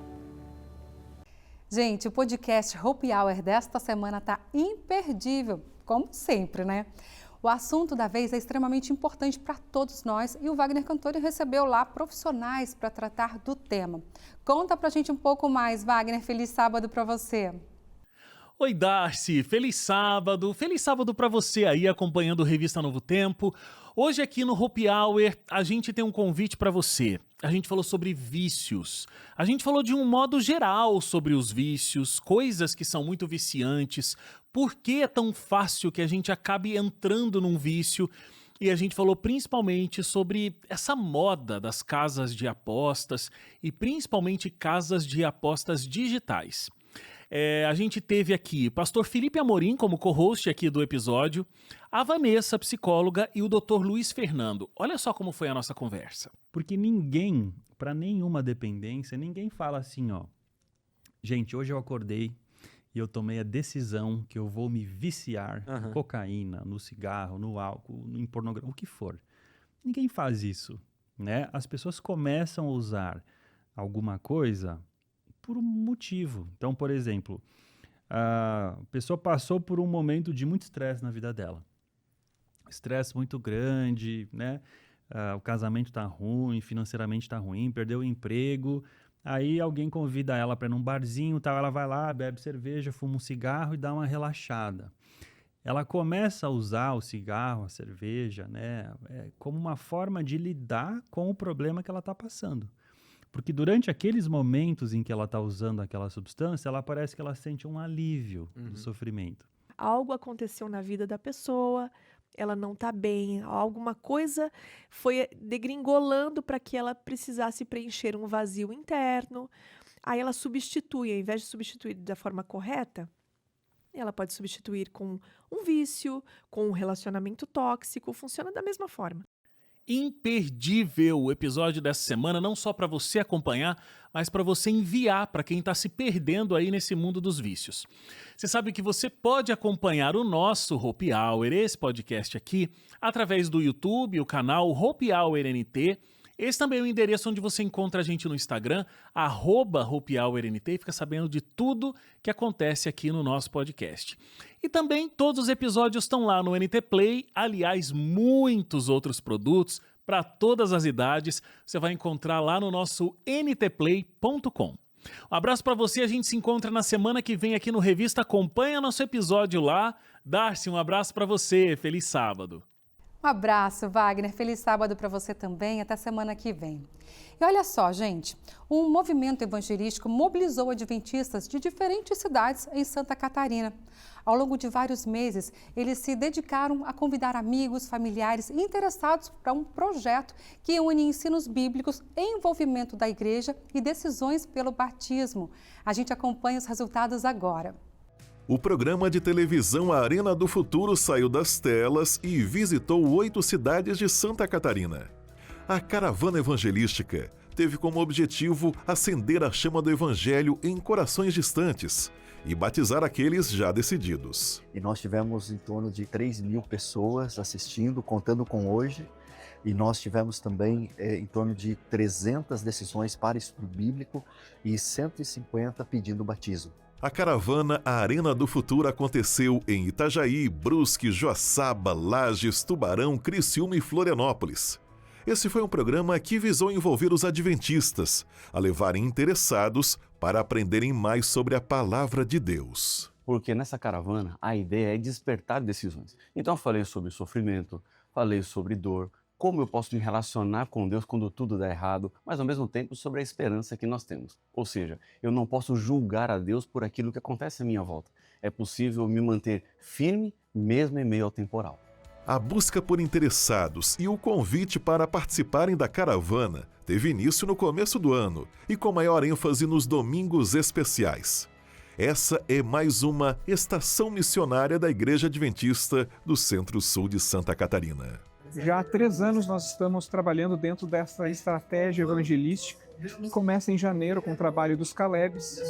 Gente, o podcast Hope Hour desta semana está imperdível, como sempre, né? O assunto da vez é extremamente importante para todos nós e o Wagner Cantore recebeu lá profissionais para tratar do tema. Conta pra gente um pouco mais, Wagner. Feliz sábado para você. Oi, Darcy. Feliz sábado para você aí acompanhando Revista Novo Tempo. Hoje aqui no Hope Hour a gente tem um convite para você. A gente falou sobre vícios. A gente falou de um modo geral sobre os vícios, coisas que são muito viciantes, por que é tão fácil que a gente acabe entrando num vício. E a gente falou principalmente sobre essa moda das casas de apostas e principalmente casas de apostas digitais. A gente teve aqui o pastor Felipe Amorim como co-host aqui do episódio, a Vanessa, psicóloga, e o Dr. Luiz Fernando. Olha só como foi a nossa conversa. Porque ninguém, para nenhuma dependência, ninguém fala assim, ó, gente, hoje eu acordei e eu tomei a decisão que eu vou me viciar em cocaína, no cigarro, no álcool, em pornografia, o que for. Ninguém faz isso, né? As pessoas começam a usar alguma coisa por um motivo. Então, por exemplo, a pessoa passou por um momento de muito estresse na vida dela. Estresse muito grande, né? O casamento está ruim, financeiramente está ruim, perdeu o emprego. Aí alguém convida ela para ir num barzinho, tal, ela vai lá, bebe cerveja, fuma um cigarro e dá uma relaxada. Ela começa a usar o cigarro, a cerveja, né, como uma forma de lidar com o problema que ela está passando. Porque durante aqueles momentos em que ela está usando aquela substância, ela parece que ela sente um alívio do sofrimento. Algo aconteceu na vida da pessoa, ela não está bem, alguma coisa foi degringolando para que ela precisasse preencher um vazio interno. Aí ela substitui, ao invés de substituir da forma correta, ela pode substituir com um vício, com um relacionamento tóxico, funciona da mesma forma. Imperdível o episódio dessa semana, não só para você acompanhar, mas para você enviar para quem está se perdendo aí nesse mundo dos vícios. Você sabe que você pode acompanhar o nosso Hope Hour, esse podcast aqui, através do YouTube, o canal Hope Hour NT. Esse também é o endereço onde você encontra a gente no Instagram, @HopeHourNT, e fica sabendo de tudo que acontece aqui no nosso podcast. E também todos os episódios estão lá no NT Play, aliás, muitos outros produtos para todas as idades, você vai encontrar lá no nosso ntplay.com. Um abraço para você, a gente se encontra na semana que vem aqui no Revista, acompanha nosso episódio lá. Darcy, um abraço para você, feliz sábado. Um abraço, Wagner. Feliz sábado para você também. Até semana que vem. E olha só, gente, um movimento evangelístico mobilizou adventistas de diferentes cidades em Santa Catarina. Ao longo de vários meses, eles se dedicaram a convidar amigos, familiares interessados para um projeto que une ensinos bíblicos, envolvimento da igreja e decisões pelo batismo. A gente acompanha os resultados agora. O programa de televisão Arena do Futuro saiu das telas e visitou 8 cidades de Santa Catarina. A caravana evangelística teve como objetivo acender a chama do evangelho em corações distantes e batizar aqueles já decididos. E nós tivemos em torno de 3.000 pessoas assistindo, contando com hoje. E nós tivemos também em torno de 300 decisões para estudo bíblico e 150 pedindo batismo. A caravana Arena do Futuro aconteceu em Itajaí, Brusque, Joaçaba, Lages, Tubarão, Criciúma e Florianópolis. Esse foi um programa que visou envolver os adventistas, a levarem interessados para aprenderem mais sobre a palavra de Deus. Porque nessa caravana a ideia é despertar decisões. Então eu falei sobre sofrimento, falei sobre dor, como eu posso me relacionar com Deus quando tudo dá errado, mas ao mesmo tempo sobre a esperança que nós temos. Ou seja, eu não posso julgar a Deus por aquilo que acontece à minha volta. É possível me manter firme mesmo em meio ao temporal. A busca por interessados e o convite para participarem da caravana teve início no começo do ano e com maior ênfase nos domingos especiais. Essa é mais uma estação missionária da Igreja Adventista do Centro-Sul de Santa Catarina. Já há 3 anos nós estamos trabalhando dentro dessa estratégia evangelística, que começa em janeiro com o trabalho dos Calebs,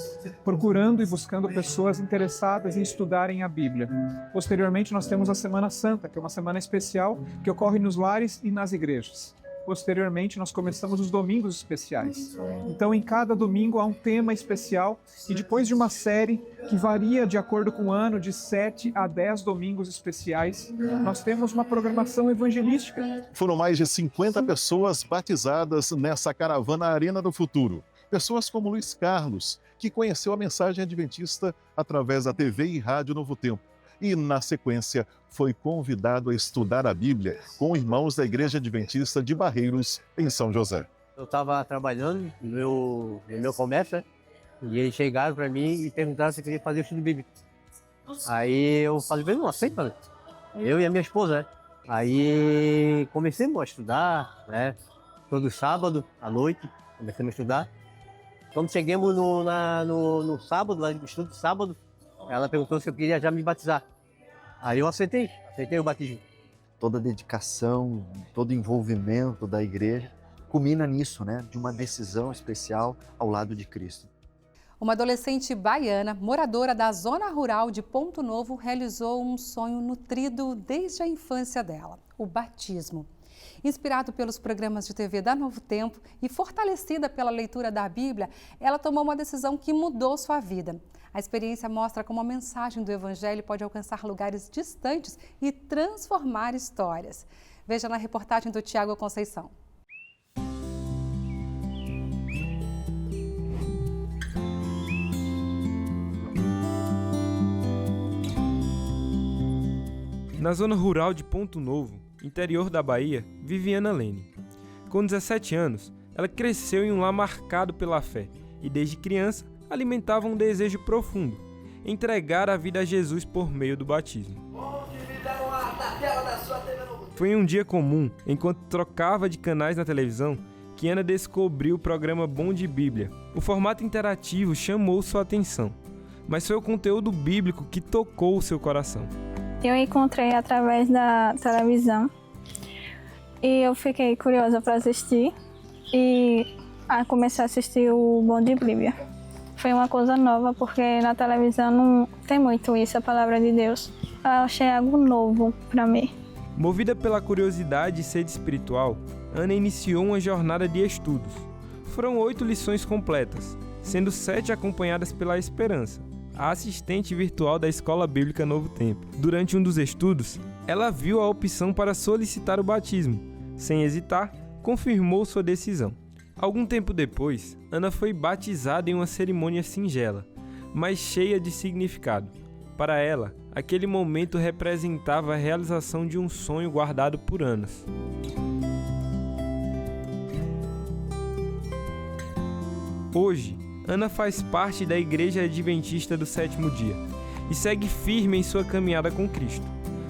procurando e buscando pessoas interessadas em estudarem a Bíblia. Posteriormente nós temos a Semana Santa, que é uma semana especial que ocorre nos lares e nas igrejas. Posteriormente, nós começamos os domingos especiais. Então, em cada domingo há um tema especial e depois de uma série que varia de acordo com o ano, de 7 a 10 domingos especiais, nós temos uma programação evangelística. Foram mais de 50 pessoas batizadas nessa caravana Arena do Futuro. Pessoas como Luiz Carlos, que conheceu a mensagem adventista através da TV e rádio Novo Tempo. E, na sequência, foi convidado a estudar a Bíblia com irmãos da Igreja Adventista de Barreiros, em São José. Eu estava trabalhando no meu comércio, né? E eles chegaram para mim e perguntaram se eu queria fazer o estudo bíblico. Aí eu falei, não aceito, né? Eu e a minha esposa, né? Aí comecei a estudar, né? Todo sábado, à noite, comecei a estudar. Quando chegamos no sábado, lá no estudo de sábado, ela perguntou se eu queria já me batizar. Aí eu aceitei o batismo. Toda a dedicação, todo o envolvimento da igreja culmina nisso, né? De uma decisão especial ao lado de Cristo. Uma adolescente baiana, moradora da zona rural de Ponto Novo, realizou um sonho nutrido desde a infância dela, o batismo. Inspirado pelos programas de TV da Novo Tempo e fortalecida pela leitura da Bíblia, ela tomou uma decisão que mudou sua vida. A experiência mostra como a mensagem do Evangelho pode alcançar lugares distantes e transformar histórias. Veja na reportagem do Tiago Conceição. Na zona rural de Ponto Novo, interior da Bahia, vive Ana Lene. Com 17 anos, ela cresceu em um lar marcado pela fé e, desde criança, alimentava um desejo profundo, entregar a vida a Jesus por meio do batismo. Foi em um dia comum, enquanto trocava de canais na televisão, que Ana descobriu o programa Bom de Bíblia. O formato interativo chamou sua atenção, mas foi o conteúdo bíblico que tocou o seu coração. Eu encontrei através da televisão e eu fiquei curiosa para assistir e comecei a assistir o Bom de Bíblia. Foi uma coisa nova porque na televisão não tem muito isso, a palavra de Deus. Eu achei algo novo para mim. Movida pela curiosidade e sede espiritual, Ana iniciou uma jornada de estudos. Foram 8 lições completas, sendo 7 acompanhadas pela Esperança, a assistente virtual da Escola Bíblica Novo Tempo. Durante um dos estudos, ela viu a opção para solicitar o batismo. Sem hesitar, confirmou sua decisão. Algum tempo depois, Ana foi batizada em uma cerimônia singela, mas cheia de significado. Para ela, aquele momento representava a realização de um sonho guardado por anos. Hoje, Ana faz parte da Igreja Adventista do Sétimo Dia e segue firme em sua caminhada com Cristo.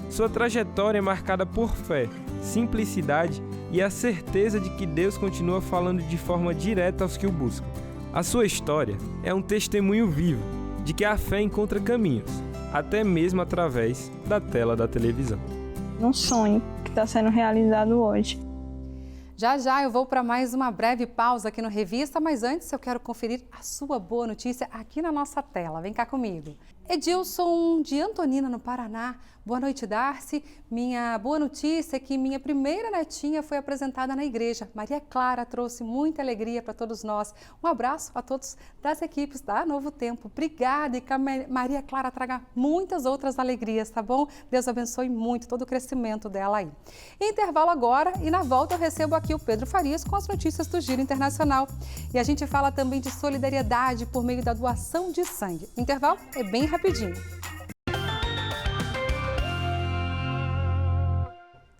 Sua trajetória é marcada por fé, simplicidade e a certeza de que Deus continua falando de forma direta aos que o buscam. A sua história é um testemunho vivo de que a fé encontra caminhos, até mesmo através da tela da televisão. Um sonho que está sendo realizado hoje. Já já eu vou para mais uma breve pausa aqui no Revista, mas antes eu quero conferir a sua boa notícia aqui na nossa tela. Vem cá comigo. Edilson de Antonina, no Paraná. Boa noite, Darcy. Minha boa notícia é que minha primeira netinha foi apresentada na igreja. Maria Clara trouxe muita alegria para todos nós. Um abraço a todos das equipes da Novo Tempo. Obrigada e que a Maria Clara traga muitas outras alegrias, tá bom? Deus abençoe muito todo o crescimento dela aí. Intervalo agora e na volta eu recebo aqui o Pedro Farias com as notícias do Giro Internacional. E a gente fala também de solidariedade por meio da doação de sangue. O intervalo é bem rapidinho.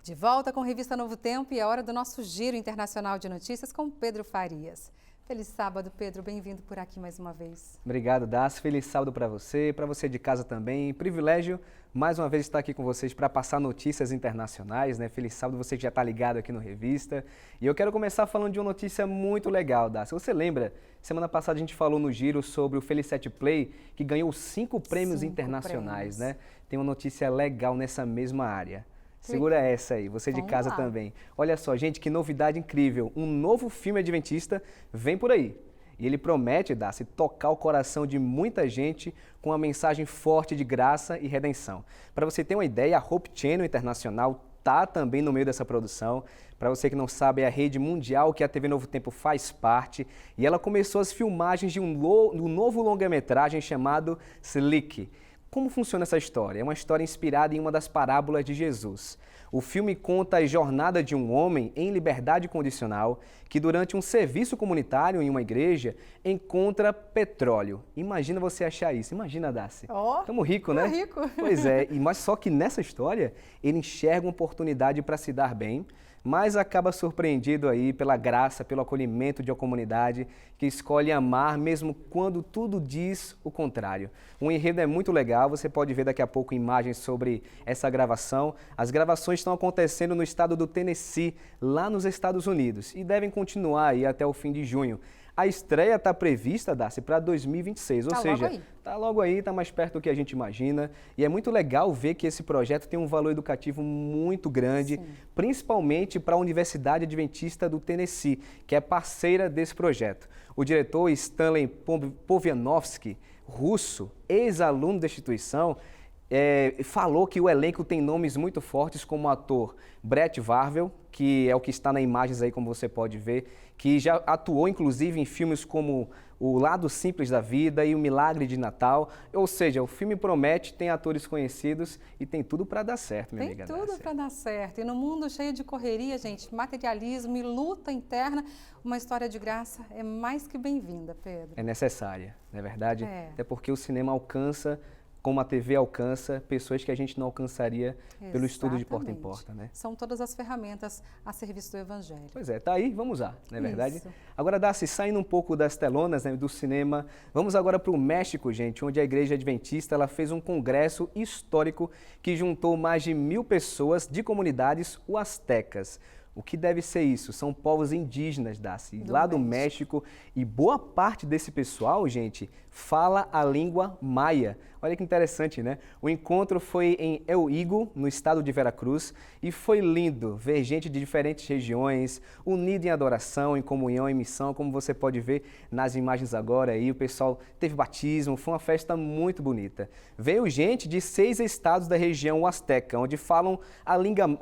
De volta com a revista Novo Tempo e é hora do nosso Giro Internacional de Notícias com Pedro Farias. Feliz sábado, Pedro. Bem-vindo por aqui mais uma vez. Obrigado, Darcy. Feliz sábado para você de casa também. Privilégio, mais uma vez, estar aqui com vocês para passar notícias internacionais, né? Feliz sábado, você que já está ligado aqui no Revista. E eu quero começar falando de uma notícia muito legal, Darcy. Você lembra? Semana passada a gente falou no Giro sobre o Felicete Play, que ganhou 5 prêmios internacionais, né? Tem uma notícia legal nessa mesma área. Segura essa aí, você de casa também. Olha só, gente, que novidade incrível. Um novo filme adventista vem por aí. E ele promete, Darcy, tocar o coração de muita gente com uma mensagem forte de graça e redenção. Para você ter uma ideia, a Hope Channel Internacional está também no meio dessa produção. Para você que não sabe, é a rede mundial que a TV Novo Tempo faz parte. E ela começou as filmagens de um novo longa-metragem chamado Slick. Como funciona essa história? É uma história inspirada em uma das parábolas de Jesus. O filme conta a jornada de um homem em liberdade condicional que, durante um serviço comunitário em uma igreja, encontra petróleo. Imagina você achar isso. Imagina, Darcy. Estamos ricos, né? Rico. Pois é, mas só que nessa história ele enxerga uma oportunidade para se dar bem, mas acaba surpreendido aí pela graça, pelo acolhimento de uma comunidade que escolhe amar mesmo quando tudo diz o contrário. O enredo é muito legal, você pode ver daqui a pouco imagens sobre essa gravação. As gravações estão acontecendo no estado do Tennessee, lá nos Estados Unidos, e devem continuar aí até o fim de junho. A estreia está prevista, Darcy, para 2026, ou seja, está logo aí, está mais perto do que a gente imagina. E é muito legal ver que esse projeto tem um valor educativo muito grande, principalmente para a Universidade Adventista do Tennessee, que é parceira desse projeto. O diretor Stanley Povianovsky, russo, ex-aluno da instituição, falou que o elenco tem nomes muito fortes como o ator Brett Varvel, que é o que está nas imagens aí, como você pode ver, que já atuou inclusive em filmes como O Lado Simples da Vida e O Milagre de Natal. Ou seja, o filme promete, tem atores conhecidos e tem tudo para dar certo, minha amiga. Tem tudo para dar certo. E no mundo cheio de correria, gente, materialismo e luta interna, uma história de graça é mais que bem-vinda, Pedro. É necessária, não é verdade? Até porque o cinema alcança, como a TV alcança, pessoas que a gente não alcançaria pelo estudo de porta em porta, né? São todas as ferramentas a serviço do Evangelho. Pois é, tá aí, vamos lá, não é verdade? Isso. Agora, Darcy, saindo um pouco das telonas, né, do cinema, vamos agora para o México, gente, onde a Igreja Adventista ela fez um congresso histórico que juntou mais de 1000 pessoas de comunidades huastecas. O que deve ser isso? São povos indígenas, Darcy, lá do México. E boa parte desse pessoal, gente, fala a língua maia. Olha que interessante, né? O encontro foi em El Higo, no estado de Veracruz, e foi lindo ver gente de diferentes regiões, unida em adoração, em comunhão, em missão, como você pode ver nas imagens agora aí. O pessoal teve batismo, foi uma festa muito bonita. Veio gente de 6 estados da região huasteca, onde falam a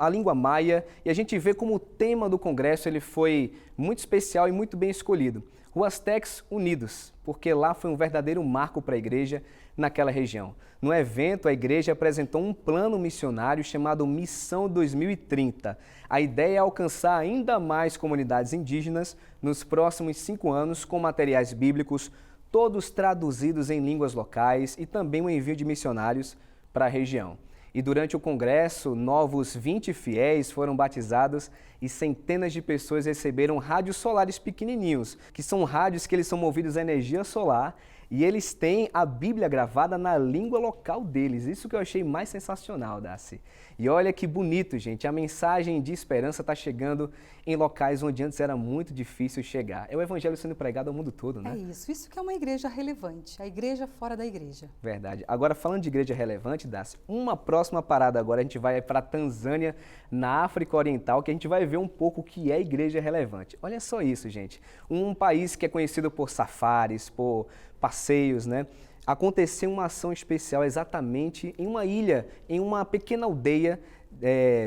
língua maia, e a gente vê como o tema do congresso ele foi muito especial e muito bem escolhido. Huastecs Unidos, porque lá foi um verdadeiro marco para a igreja naquela região. No evento, a igreja apresentou um plano missionário chamado Missão 2030. A ideia é alcançar ainda mais comunidades indígenas nos próximos 5 anos com materiais bíblicos, todos traduzidos em línguas locais e também o envio de missionários para a região. E durante o congresso, novos 20 fiéis foram batizados e centenas de pessoas receberam rádios solares pequenininhos, que são rádios que eles são movidos a energia solar e eles têm a Bíblia gravada na língua local deles. Isso que eu achei mais sensacional, Darcy. E olha que bonito, gente, a mensagem de esperança está chegando em locais onde antes era muito difícil chegar. É o evangelho sendo pregado ao mundo todo, né? É isso que é uma igreja relevante, a igreja fora da igreja. Verdade. Agora, falando de igreja relevante, Darcy, uma próxima parada agora, a gente vai para a Tanzânia, na África Oriental, que a gente vai ver um pouco o que é igreja relevante. Olha só isso, gente. Um país que é conhecido por safaris, por passeios, né? aconteceu uma ação especial exatamente em uma ilha, em uma pequena aldeia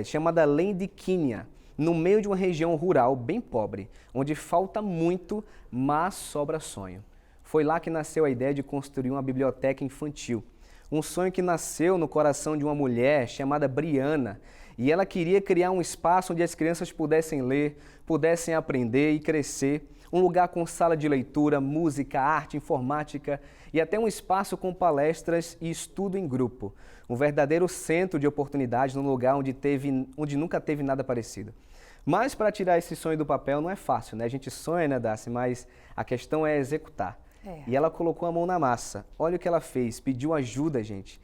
chamada Lendiquinha, no meio de uma região rural bem pobre, onde falta muito, mas sobra sonho. Foi lá que nasceu a ideia de construir uma biblioteca infantil. Um sonho que nasceu no coração de uma mulher chamada Briana, e ela queria criar um espaço onde as crianças pudessem ler, pudessem aprender e crescer, um lugar com sala de leitura, música, arte, informática e até um espaço com palestras e estudo em grupo. Um verdadeiro centro de oportunidades num lugar onde nunca teve nada parecido. Mas para tirar esse sonho do papel não é fácil, né? A gente sonha, né, Darcy? Mas a questão é executar. E ela colocou a mão na massa. Olha o que ela fez, pediu ajuda, gente.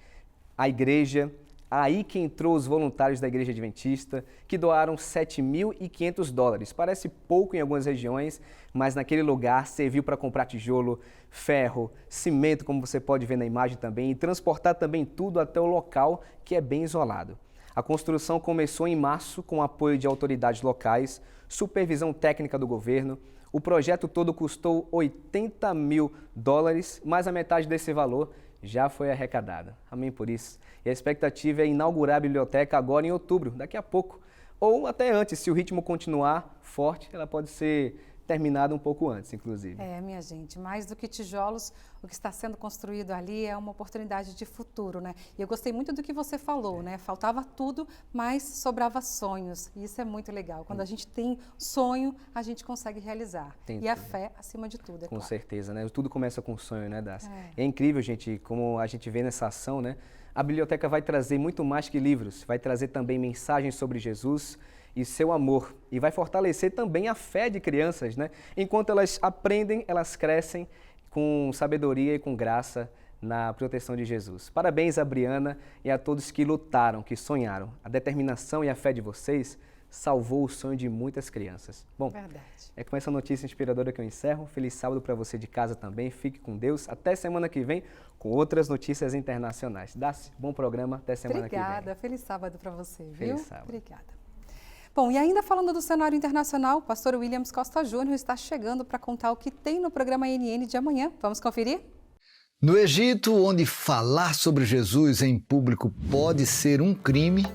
A igreja, aí que entrou os voluntários da Igreja Adventista, que doaram $7.500. Parece pouco em algumas regiões, mas naquele lugar serviu para comprar tijolo, ferro, cimento, como você pode ver na imagem também, e transportar também tudo até o local, que é bem isolado. A construção começou em março com o apoio de autoridades locais, supervisão técnica do governo. O projeto todo custou $80 mil, mas a metade desse valor já foi arrecadada. Amém por isso. E a expectativa é inaugurar a biblioteca agora em outubro, daqui a pouco. Ou até antes, se o ritmo continuar forte, ela pode ser terminada um pouco antes, inclusive. Minha gente, mais do que tijolos, o que está sendo construído ali é uma oportunidade de futuro, né? E eu gostei muito do que você falou, né? Faltava tudo, mas sobrava sonhos. E isso é muito legal. Quando a gente tem sonho, a gente consegue realizar. E a fé, acima de tudo, é Com claro. certeza, né? Tudo começa com sonho, né, Darcy? É incrível, gente, como a gente vê nessa ação, né? A biblioteca vai trazer muito mais que livros, vai trazer também mensagens sobre Jesus e seu amor. E vai fortalecer também a fé de crianças, né? Enquanto elas aprendem, elas crescem com sabedoria e com graça na proteção de Jesus. Parabéns a Briana e a todos que lutaram, que sonharam. A determinação e a fé de vocês salvou o sonho de muitas crianças. Bom, é com essa notícia inspiradora que eu encerro. Feliz sábado para você de casa também. Fique com Deus. Até semana que vem com outras notícias internacionais. Darcy, bom programa. Até semana que vem. Obrigada. Feliz sábado para você, viu? Feliz sábado. Obrigada. Bom, e ainda falando do cenário internacional, o pastor Williams Costa Júnior está chegando para contar o que tem no programa NN de amanhã. Vamos conferir? No Egito, onde falar sobre Jesus em público pode ser um crime,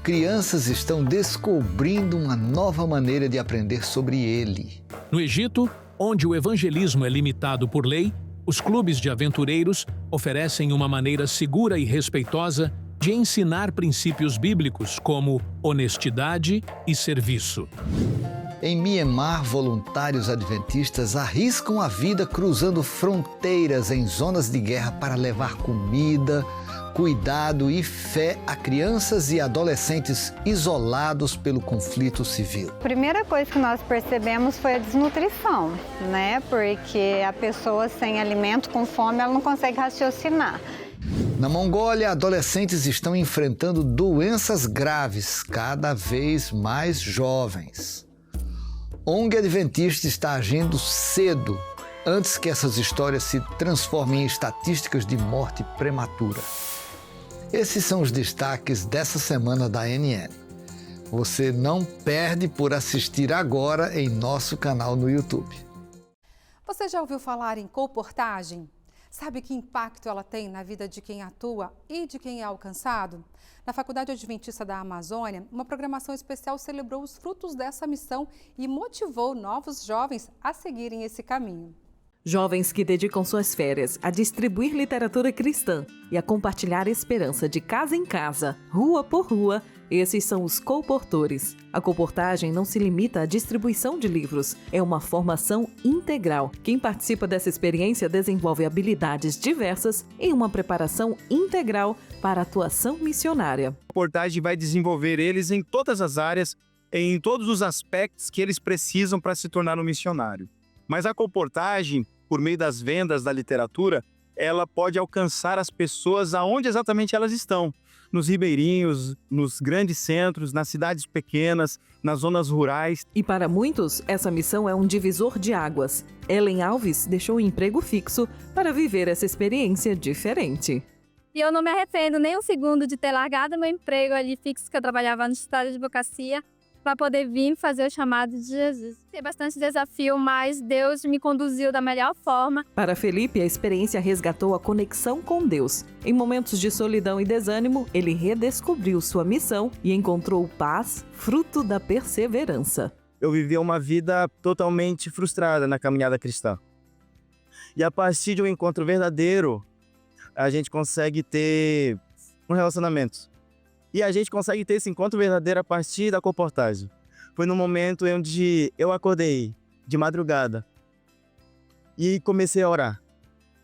crianças estão descobrindo uma nova maneira de aprender sobre ele. No Egito, onde o evangelismo é limitado por lei, os clubes de aventureiros oferecem uma maneira segura e respeitosa de ensinar princípios bíblicos como honestidade e serviço. Em Mianmar, voluntários adventistas arriscam a vida cruzando fronteiras em zonas de guerra para levar comida, cuidado e fé a crianças e adolescentes isolados pelo conflito civil. A primeira coisa que nós percebemos foi a desnutrição, né? Porque a pessoa sem alimento, com fome, ela não consegue raciocinar. Na Mongólia, adolescentes estão enfrentando doenças graves, cada vez mais jovens. ONG Adventista está agindo cedo, antes que essas histórias se transformem em estatísticas de morte prematura. Esses são os destaques dessa semana da NN. Você não perde por assistir agora em nosso canal no YouTube. Você já ouviu falar em colportagem? Sabe que impacto ela tem na vida de quem atua e de quem é alcançado? Na Faculdade Adventista da Amazônia, uma programação especial celebrou os frutos dessa missão e motivou novos jovens a seguirem esse caminho. Jovens que dedicam suas férias a distribuir literatura cristã e a compartilhar esperança de casa em casa, rua por rua, esses são os colportores. A colportagem não se limita à distribuição de livros, é uma formação integral. Quem participa dessa experiência desenvolve habilidades diversas em uma preparação integral para a atuação missionária. A colportagem vai desenvolver eles em todas as áreas, em todos os aspectos que eles precisam para se tornar um missionário. Mas a colportagem, por meio das vendas da literatura, ela pode alcançar as pessoas aonde exatamente elas estão. Nos ribeirinhos, nos grandes centros, nas cidades pequenas, nas zonas rurais. E para muitos, essa missão é um divisor de águas. Ellen Alves deixou o emprego fixo para viver essa experiência diferente. E eu não me arrependo nem um segundo de ter largado meu emprego ali fixo, que eu trabalhava no escritório de advocacia, para poder vir fazer o chamado de Jesus. Tem bastante desafio, mas Deus me conduziu da melhor forma. Para Felipe, a experiência resgatou a conexão com Deus. Em momentos de solidão e desânimo, ele redescobriu sua missão e encontrou paz, fruto da perseverança. Eu vivia uma vida totalmente frustrada na caminhada cristã. E a partir de um encontro verdadeiro, a gente consegue ter um relacionamento. E a gente consegue ter esse encontro verdadeiro a partir da comportagem. Foi no momento onde eu acordei de madrugada e comecei a orar.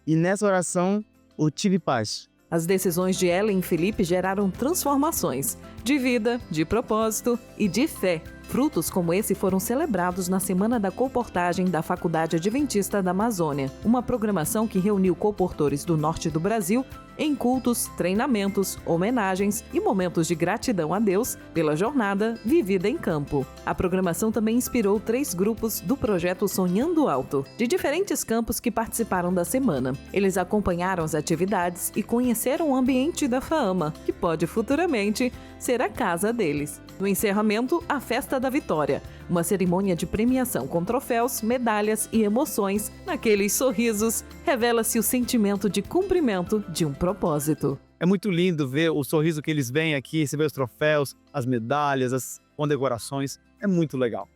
E nessa oração eu tive paz. As decisões de Ellen e Felipe geraram transformações de vida, de propósito e de fé. Frutos como esse foram celebrados na Semana da Colportagem da Faculdade Adventista da Amazônia, uma programação que reuniu colportores do norte do Brasil em cultos, treinamentos, homenagens e momentos de gratidão a Deus pela jornada vivida em campo. A programação também inspirou 3 grupos do projeto Sonhando Alto, de diferentes campos que participaram da semana. Eles acompanharam as atividades e conheceram o ambiente da FAAMA, que pode futuramente ser a casa deles. No encerramento, a Festa da Vitória, uma cerimônia de premiação com troféus, medalhas e emoções. Naqueles sorrisos, revela-se o sentimento de cumprimento de um propósito. É muito lindo ver o sorriso que eles vêm aqui, receber os troféus, as medalhas, as condecorações. É muito legal.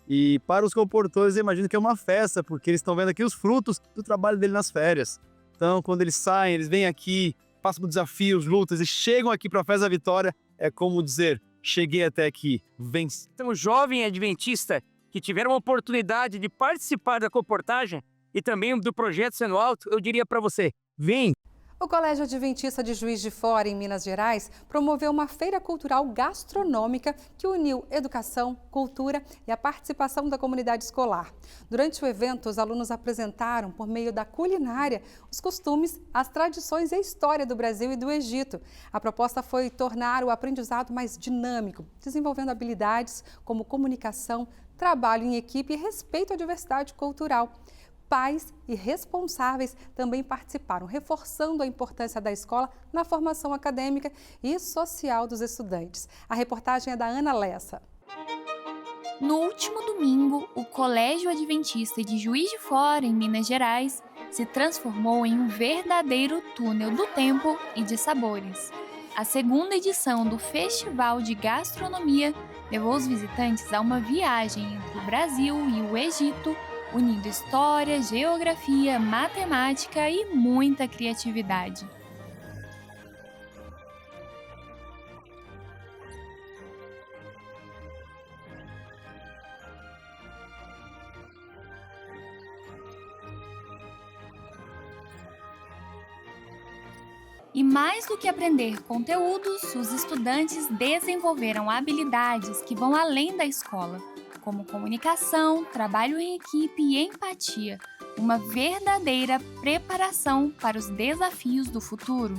E para os comportores, eu imagino que é uma festa, porque eles estão vendo aqui os frutos do trabalho dele nas férias. Então, quando eles saem, eles vêm aqui, passam por desafios, lutas e chegam aqui para a Festa da Vitória, é como dizer: cheguei até aqui, venci. Então, jovem adventista que tiveram a oportunidade de participar da comportagem e também do projeto Sendo Alto, eu diria para você, vem! O Colégio Adventista de Juiz de Fora, em Minas Gerais, promoveu uma feira cultural gastronômica que uniu educação, cultura e a participação da comunidade escolar. Durante o evento, os alunos apresentaram, por meio da culinária, os costumes, as tradições e a história do Brasil e do Egito. A proposta foi tornar o aprendizado mais dinâmico, desenvolvendo habilidades como comunicação, trabalho em equipe e respeito à diversidade cultural. Pais e responsáveis também participaram, reforçando a importância da escola na formação acadêmica e social dos estudantes. A reportagem é da Ana Lessa. No último domingo, o Colégio Adventista de Juiz de Fora, em Minas Gerais, se transformou em um verdadeiro túnel do tempo e de sabores. A segunda edição do Festival de Gastronomia levou os visitantes a uma viagem entre o Brasil e o Egito, unindo história, geografia, matemática e muita criatividade. E mais do que aprender conteúdos, os estudantes desenvolveram habilidades que vão além da escola, como comunicação, trabalho em equipe e empatia, uma verdadeira preparação para os desafios do futuro.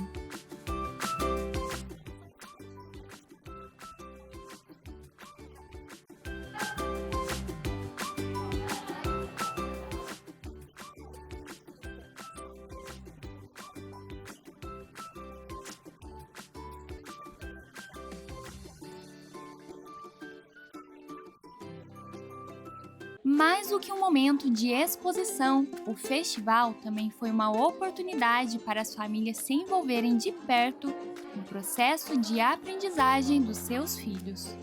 Mais do que um momento de exposição, o festival também foi uma oportunidade para as famílias se envolverem de perto no processo de aprendizagem dos seus filhos.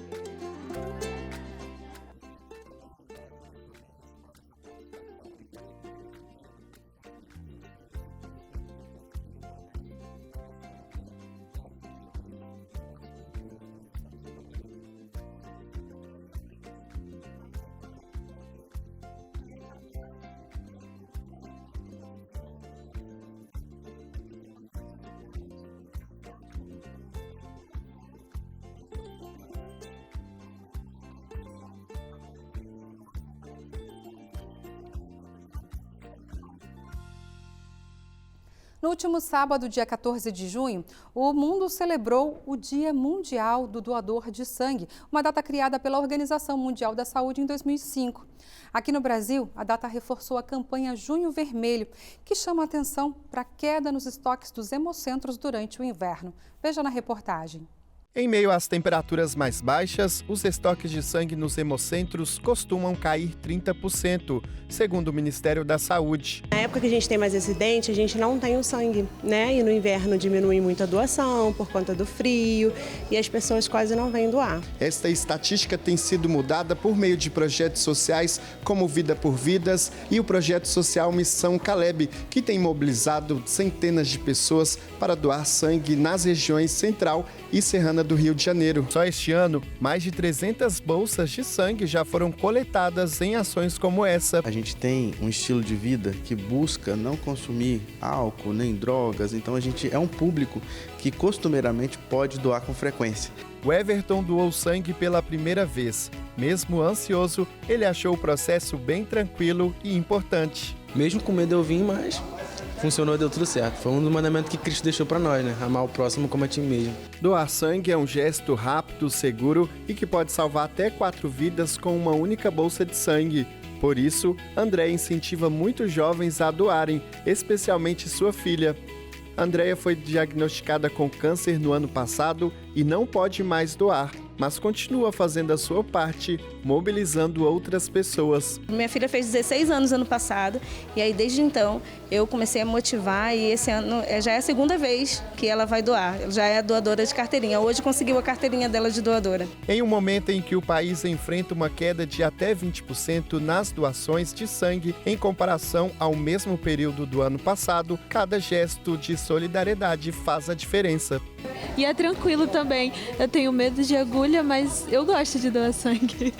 No último sábado, dia 14 de junho, o mundo celebrou o Dia Mundial do Doador de Sangue, uma data criada pela Organização Mundial da Saúde em 2005. Aqui no Brasil, a data reforçou a campanha Junho Vermelho, que chama a atenção para a queda nos estoques dos hemocentros durante o inverno. Veja na reportagem. Em meio às temperaturas mais baixas, os estoques de sangue nos hemocentros costumam cair 30%, segundo o Ministério da Saúde. Na época que a gente tem mais acidente, a gente não tem o sangue, né? E no inverno diminui muito a doação por conta do frio e as pessoas quase não vêm doar. Esta estatística tem sido mudada por meio de projetos sociais como Vida por Vidas e o projeto social Missão Caleb, que tem mobilizado centenas de pessoas para doar sangue nas regiões central e serrana do Rio de Janeiro. Só este ano, mais de 300 bolsas de sangue já foram coletadas em ações como essa. A gente tem um estilo de vida que busca não consumir álcool nem drogas, então a gente é um público que costumeiramente pode doar com frequência. O Everton doou sangue pela primeira vez. Mesmo ansioso, ele achou o processo bem tranquilo e importante. Mesmo com medo eu vim, mas funcionou, deu tudo certo. Foi um dos mandamentos que Cristo deixou para nós, né? Amar o próximo como a ti mesmo. Doar sangue é um gesto rápido, seguro e que pode salvar até 4 vidas com uma única bolsa de sangue. Por isso, Andréia incentiva muitos jovens a doarem, especialmente sua filha. Andréia foi diagnosticada com câncer no ano passado e não pode mais doar, mas continua fazendo a sua parte, mobilizando outras pessoas. Minha filha fez 16 anos ano passado e aí desde então eu comecei a motivar e esse ano já é a segunda vez que ela vai doar. Ela já é a doadora de carteirinha. Hoje conseguiu a carteirinha dela de doadora. Em um momento em que o país enfrenta uma queda de até 20% nas doações de sangue em comparação ao mesmo período do ano passado, cada gesto de solidariedade faz a diferença. E é tranquilo também. Eu tenho medo de agulha, mas eu gosto de doar sangue.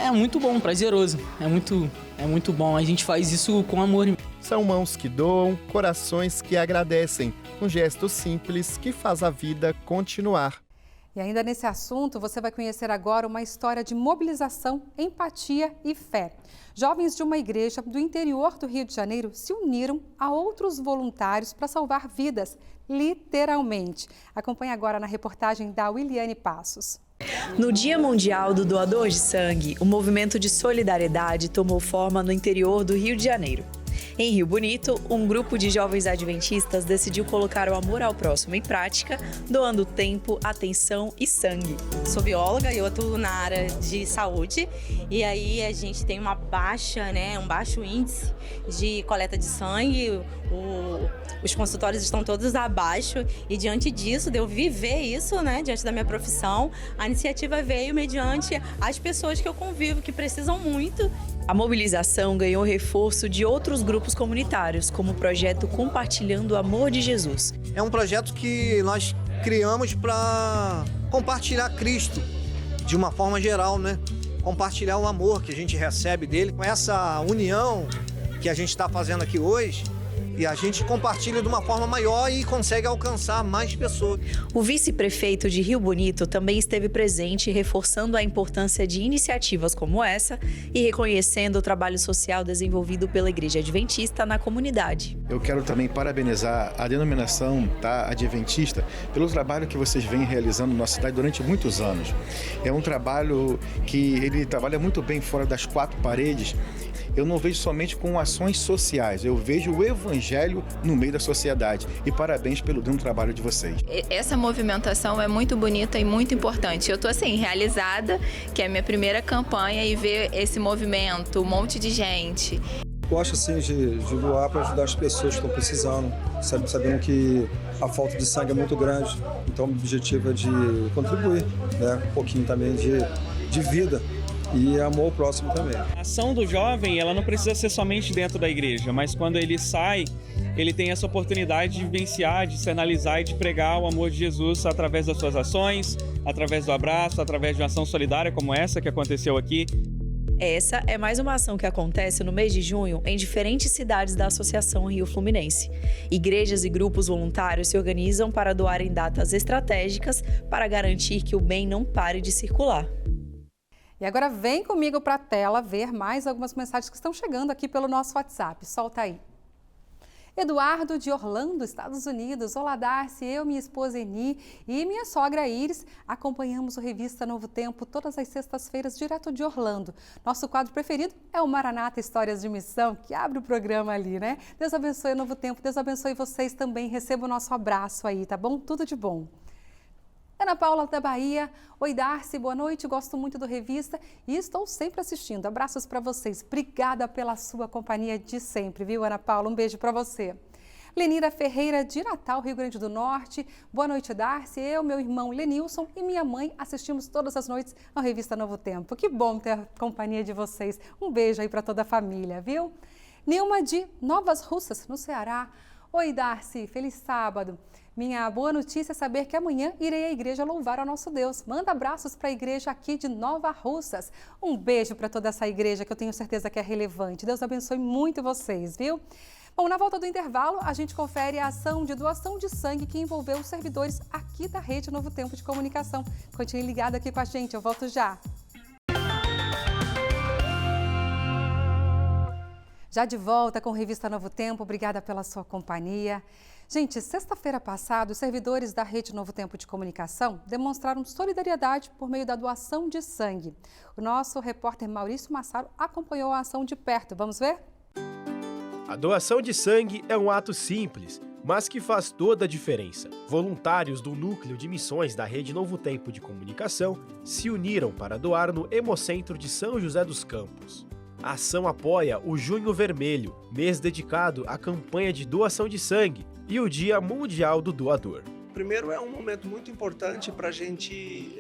É muito bom, prazeroso. É muito bom. A gente faz isso com amor. São mãos que doam, corações que agradecem. Um gesto simples que faz a vida continuar. E ainda nesse assunto, você vai conhecer agora uma história de mobilização, empatia e fé. Jovens de uma igreja do interior do Rio de Janeiro se uniram a outros voluntários para salvar vidas, literalmente. Acompanhe agora na reportagem da Williane Passos. No Dia Mundial do Doador de Sangue, o movimento de solidariedade tomou forma no interior do Rio de Janeiro. Em Rio Bonito, um grupo de jovens adventistas decidiu colocar o amor ao próximo em prática, doando tempo, atenção e sangue. Sou bióloga e eu atuo na área de saúde e aí a gente tem um baixo índice de coleta de sangue, os consultórios estão todos abaixo e diante disso, de eu viver isso, diante da minha profissão, a iniciativa veio mediante as pessoas que eu convivo, que precisam muito. A mobilização ganhou reforço de outros grupos comunitários, como o projeto Compartilhando o Amor de Jesus. É um projeto que nós criamos para compartilhar Cristo de uma forma geral, Compartilhar o amor que a gente recebe dele. Com essa união que a gente está fazendo aqui hoje, e a gente compartilha de uma forma maior e consegue alcançar mais pessoas. O vice-prefeito de Rio Bonito também esteve presente, reforçando a importância de iniciativas como essa e reconhecendo o trabalho social desenvolvido pela Igreja Adventista na comunidade. Eu quero também parabenizar a denominação Adventista pelo trabalho que vocês vêm realizando na nossa cidade durante muitos anos. É um trabalho que ele trabalha muito bem fora das 4 paredes. Eu não vejo somente com ações sociais, eu vejo o evangelho no meio da sociedade. E parabéns pelo grande trabalho de vocês. Essa movimentação é muito bonita e muito importante. Eu estou realizada, que é a minha primeira campanha, e ver esse movimento, um monte de gente. Gosto de doar para ajudar as pessoas que estão precisando, sabendo que a falta de sangue é muito grande. Então o objetivo é de contribuir, um pouquinho também de vida. E amor ao próximo também. A ação do jovem, ela não precisa ser somente dentro da igreja, mas quando ele sai, ele tem essa oportunidade de vivenciar, de sinalizar e de pregar o amor de Jesus através das suas ações, através do abraço, através de uma ação solidária como essa que aconteceu aqui. Essa é mais uma ação que acontece no mês de junho em diferentes cidades da Associação Rio Fluminense. Igrejas e grupos voluntários se organizam para doar em datas estratégicas para garantir que o bem não pare de circular. E agora vem comigo para a tela ver mais algumas mensagens que estão chegando aqui pelo nosso WhatsApp. Solta aí. Eduardo de Orlando, Estados Unidos. Olá, Darcy, eu, minha esposa Eni e minha sogra Iris acompanhamos o Revista Novo Tempo todas as sextas-feiras direto de Orlando. Nosso quadro preferido é o Maranata Histórias de Missão, que abre o programa ali, né? Deus abençoe o Novo Tempo, Deus abençoe vocês também. Receba o nosso abraço aí, tá bom? Tudo de bom. Ana Paula da Bahia. Oi, Darcy, boa noite. Gosto muito do Revista e estou sempre assistindo. Abraços para vocês. Obrigada pela sua companhia de sempre, viu, Ana Paula? Um beijo para você. Lenira Ferreira, de Natal, Rio Grande do Norte. Boa noite, Darcy. Eu, meu irmão Lenilson e minha mãe assistimos todas as noites à Revista Novo Tempo. Que bom ter a companhia de vocês. Um beijo aí para toda a família, viu? Nilma de Novas Russas, no Ceará. Oi, Darcy. Feliz sábado. Minha boa notícia é saber que amanhã irei à igreja louvar ao nosso Deus. Manda abraços para a igreja aqui de Nova Russas. Um beijo para toda essa igreja que eu tenho certeza que é relevante. Deus abençoe muito vocês, viu? Bom, na volta do intervalo, a gente confere a ação de doação de sangue que envolveu os servidores aqui da Rede Novo Tempo de Comunicação. Continue ligado aqui com a gente, eu volto já. Já de volta com Revista Novo Tempo, obrigada pela sua companhia. Gente, sexta-feira passada, os servidores da Rede Novo Tempo de Comunicação demonstraram solidariedade por meio da doação de sangue. O nosso repórter Maurício Massaro acompanhou a ação de perto. Vamos ver? A doação de sangue é um ato simples, mas que faz toda a diferença. Voluntários do Núcleo de Missões da Rede Novo Tempo de Comunicação se uniram para doar no Hemocentro de São José dos Campos. A ação apoia o Junho Vermelho, mês dedicado à campanha de doação de sangue, e o Dia Mundial do Doador. Primeiro, é um momento muito importante para a gente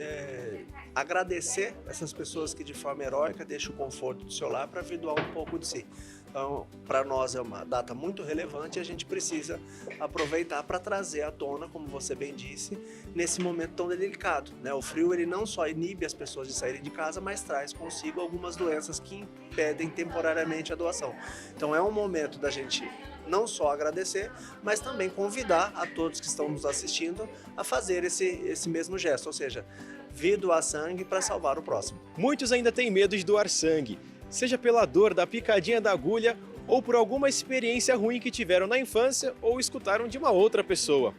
agradecer essas pessoas que de forma heróica deixam o conforto do seu lar para vir doar um pouco de si. Então, para nós é uma data muito relevante e a gente precisa aproveitar para trazer à tona, como você bem disse, nesse momento tão delicado, né? O frio ele não só inibe as pessoas de saírem de casa, mas traz consigo algumas doenças que impedem temporariamente a doação. Então é um momento da gente não só agradecer, mas também convidar a todos que estão nos assistindo a fazer esse mesmo gesto, ou seja, vir doar sangue para salvar o próximo. Muitos ainda têm medo de doar sangue, seja pela dor da picadinha da agulha ou por alguma experiência ruim que tiveram na infância ou escutaram de uma outra pessoa.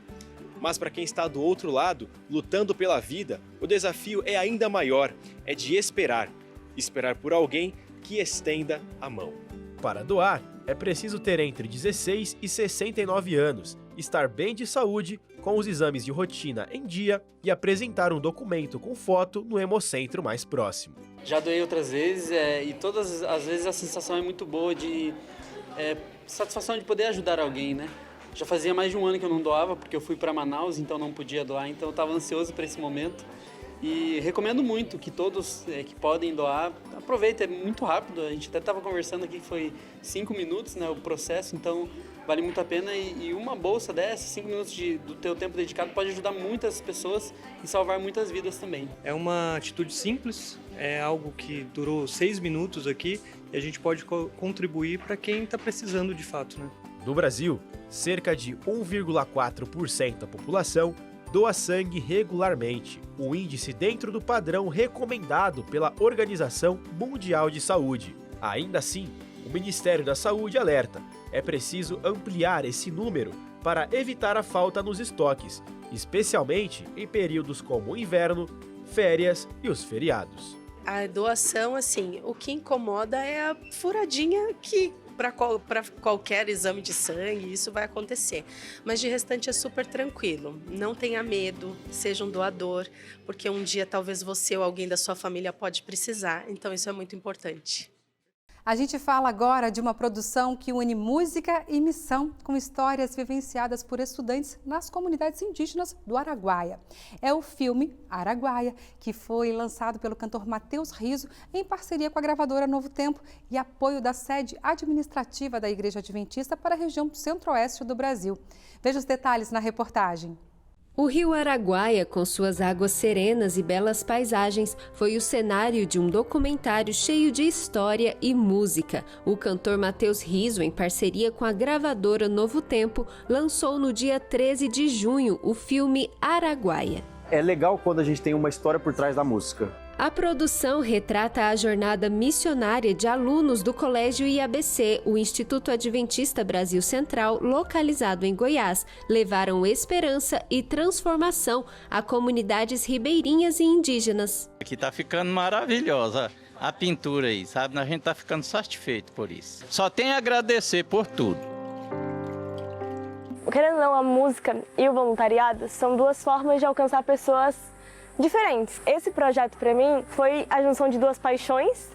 Mas para quem está do outro lado, lutando pela vida, o desafio é ainda maior, é de esperar. Esperar por alguém que estenda a mão. Para doar, é preciso ter entre 16 e 69 anos, estar bem de saúde, com os exames de rotina em dia e apresentar um documento com foto no hemocentro mais próximo. Já doei outras vezes e todas as vezes a sensação é muito boa de satisfação de poder ajudar alguém, né? Já fazia mais de um ano que eu não doava, porque eu fui para Manaus, então não podia doar, então eu estava ansioso para esse momento. E recomendo muito que todos que podem doar, aproveitem, é muito rápido, a gente até estava conversando aqui que foi 5 minutos, né, o processo, então vale muito a pena e uma bolsa dessa, 5 minutos do teu tempo dedicado pode ajudar muitas pessoas e salvar muitas vidas também. É uma atitude simples, é algo que durou 6 minutos aqui e a gente pode contribuir para quem está precisando de fato, né? No Brasil, cerca de 1,4% da população doa sangue regularmente, um índice dentro do padrão recomendado pela Organização Mundial de Saúde. Ainda assim, o Ministério da Saúde alerta: é preciso ampliar esse número para evitar a falta nos estoques, especialmente em períodos como o inverno, férias e os feriados. A doação, assim, o que incomoda é a furadinha que para qualquer exame de sangue, isso vai acontecer. Mas de restante é super tranquilo. Não tenha medo, seja um doador, porque um dia talvez você ou alguém da sua família pode precisar. Então isso é muito importante. A gente fala agora de uma produção que une música e missão com histórias vivenciadas por estudantes nas comunidades indígenas do Araguaia. É o filme Araguaia, que foi lançado pelo cantor Matheus Riso em parceria com a gravadora Novo Tempo e apoio da sede administrativa da Igreja Adventista para a região centro-oeste do Brasil. Veja os detalhes na reportagem. O rio Araguaia, com suas águas serenas e belas paisagens, foi o cenário de um documentário cheio de história e música. O cantor Matheus Riso, em parceria com a gravadora Novo Tempo, lançou no dia 13 de junho o filme Araguaia. É legal quando a gente tem uma história por trás da música. A produção retrata a jornada missionária de alunos do Colégio IABC, o Instituto Adventista Brasil Central, localizado em Goiás. Levaram esperança e transformação a comunidades ribeirinhas e indígenas. Aqui tá ficando maravilhosa a pintura aí, sabe? A gente tá ficando satisfeito por isso. Só tem a agradecer por tudo. Querendo ou não, a música e o voluntariado são duas formas de alcançar pessoas diferentes. Esse projeto para mim foi a junção de duas paixões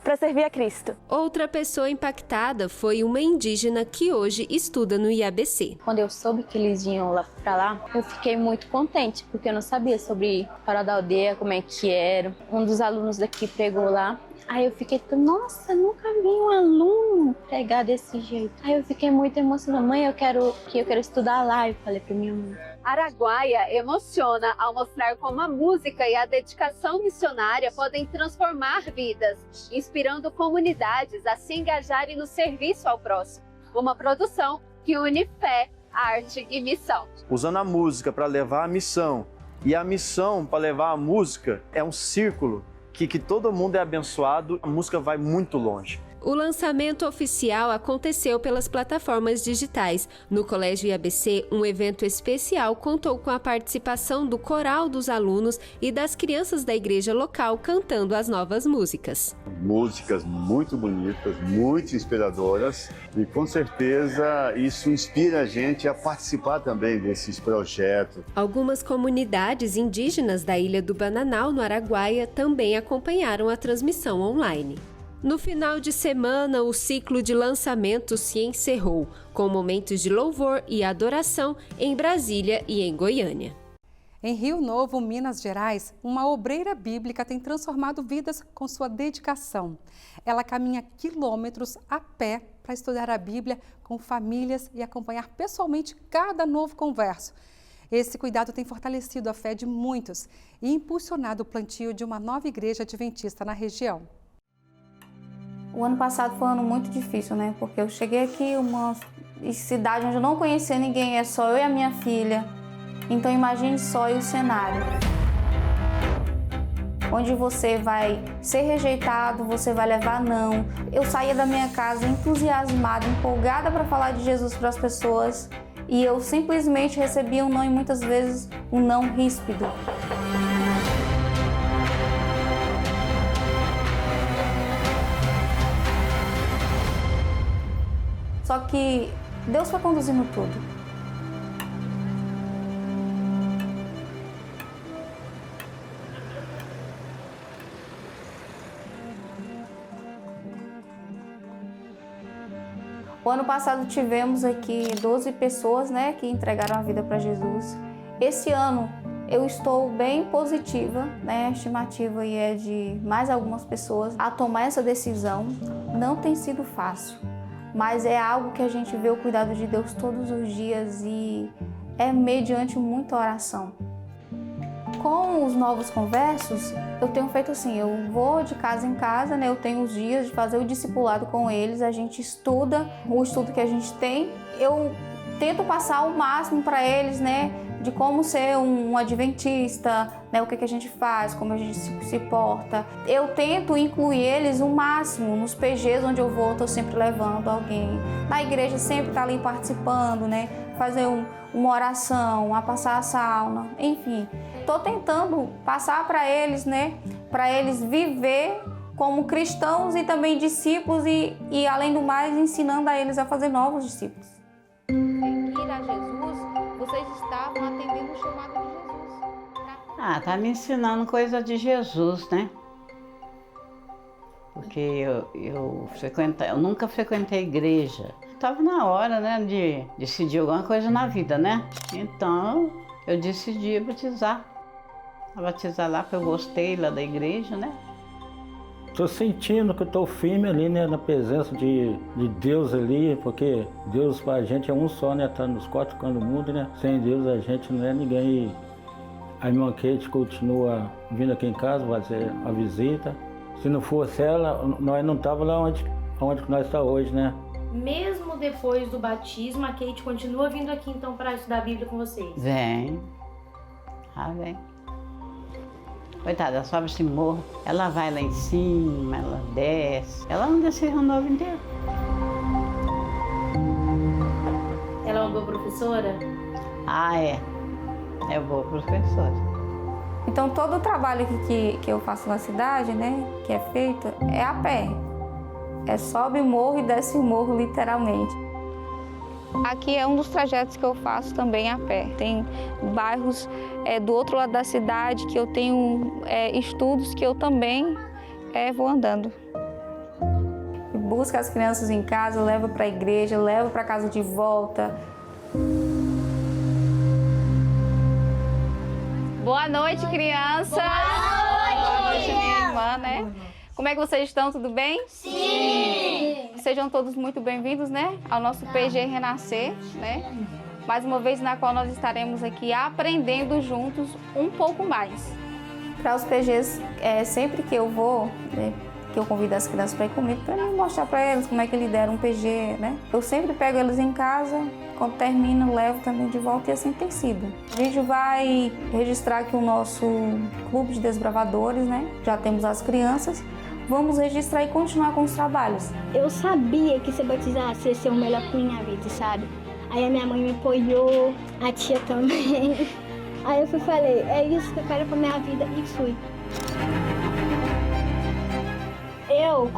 para servir a Cristo. Outra pessoa impactada foi uma indígena que hoje estuda no IABC. Quando eu soube que eles iam lá para lá, eu fiquei muito contente, porque eu não sabia sobre Farol da Aldeia, como é que era. Um dos alunos daqui pregou lá. Aí eu fiquei, nossa, nunca vi um aluno pregar desse jeito. Aí eu fiquei muito emocionada. Mãe, eu quero estudar lá. Eu falei para minha mãe. Araguaia emociona ao mostrar como a música e a dedicação missionária podem transformar vidas, inspirando comunidades a se engajarem no serviço ao próximo. Uma produção que une fé, arte e missão. Usando a música para levar a missão e a missão para levar a música, é um círculo que todo mundo é abençoado, a música vai muito longe. O lançamento oficial aconteceu pelas plataformas digitais. No Colégio IABC, um evento especial contou com a participação do coral dos alunos e das crianças da igreja local cantando as novas músicas. Músicas muito bonitas, muito inspiradoras e com certeza isso inspira a gente a participar também desses projetos. Algumas comunidades indígenas da Ilha do Bananal, no Araguaia, também acompanharam a transmissão online. No final de semana, o ciclo de lançamentos se encerrou, com momentos de louvor e adoração em Brasília e em Goiânia. Em Rio Novo, Minas Gerais, uma obreira bíblica tem transformado vidas com sua dedicação. Ela caminha quilômetros a pé para estudar a Bíblia com famílias e acompanhar pessoalmente cada novo converso. Esse cuidado tem fortalecido a fé de muitos e impulsionado o plantio de uma nova igreja adventista na região. O ano passado foi um ano muito difícil, né? Porque eu cheguei aqui, uma cidade onde eu não conhecia ninguém, é só eu e a minha filha. Então imagine só o cenário. Onde você vai ser rejeitado, você vai levar não. Eu saía da minha casa entusiasmada, empolgada para falar de Jesus para as pessoas e eu simplesmente recebia um não e muitas vezes um não ríspido. Só que Deus foi conduzindo tudo. O ano passado tivemos aqui 12 pessoas, né, que entregaram a vida para Jesus. Esse ano eu estou bem positiva, né, a estimativa aí é de mais algumas pessoas a tomar essa decisão. Não tem sido fácil. Mas é algo que a gente vê o cuidado de Deus todos os dias e é mediante muita oração. Com os novos conversos, eu tenho feito assim, eu vou de casa em casa, né? Eu tenho os dias de fazer o discipulado com eles, a gente estuda o estudo que a gente tem. Eu tento passar o máximo para eles, né? De como ser um adventista, né? O que a gente faz, como a gente se porta. Eu tento incluir eles o máximo nos PGs onde eu vou, estou sempre levando alguém. Na igreja sempre tá ali participando, né? Fazer uma oração, a passar a sauna, enfim. Estou tentando passar para eles, né? Para eles viver como cristãos e também discípulos e além do mais, ensinando a eles a fazer novos discípulos. Seguir a Jesus, vocês estavam atendendo o chamado de Jesus. Tá me ensinando coisa de Jesus, né? Porque eu nunca frequentei igreja. Estava na hora, né, de decidir alguma coisa na vida, né? Então, eu decidi batizar. Batizar lá, porque eu gostei lá da igreja, né? Estou sentindo que eu estou firme ali, né, na presença de Deus ali, porque Deus para a gente é um só, né, tá nos quatro cantos do mundo, né? Sem Deus a gente não é ninguém. A irmã Kate continua vindo aqui em casa, fazer a visita. Se não fosse ela, nós não estávamos lá onde nós estamos hoje, né? Mesmo depois do batismo, a Kate continua vindo aqui então para estudar a Bíblia com vocês? Vem. Vem. Coitada, ela sobe esse morro, ela vai lá em cima, ela desce. Ela anda esse Rio Novo inteiro. Ela é uma boa professora? É boa professora. Então todo o trabalho que eu faço na cidade, né, que é feito, é a pé. É sobe morro e desce morro, literalmente. Aqui é um dos trajetos que eu faço também a pé. Tem bairros do outro lado da cidade que eu tenho estudos que eu também vou andando. Busca as crianças em casa, leva para a igreja, leva para casa de volta. Boa noite, crianças! Boa noite, minha irmã, né? Como é que vocês estão? Tudo bem? Sim! Sejam todos muito bem-vindos, né? Ao nosso PG Renascer, né? Mais uma vez na qual nós estaremos aqui aprendendo juntos um pouco mais. Para os PGs, sempre que eu vou, né, que eu convido as crianças para ir comigo, para mim mostrar para eles como é que lidera um PG, né? Eu sempre pego eles em casa, quando termino, levo também de volta e assim tem sido. A gente vai registrar aqui o nosso clube de desbravadores, né? Já temos as crianças. Vamos registrar e continuar com os trabalhos. Eu sabia que se eu batizasse ia ser o melhor para minha vida, sabe? Aí a minha mãe me apoiou, a tia também. Aí eu falei, é isso que eu quero para minha vida e fui.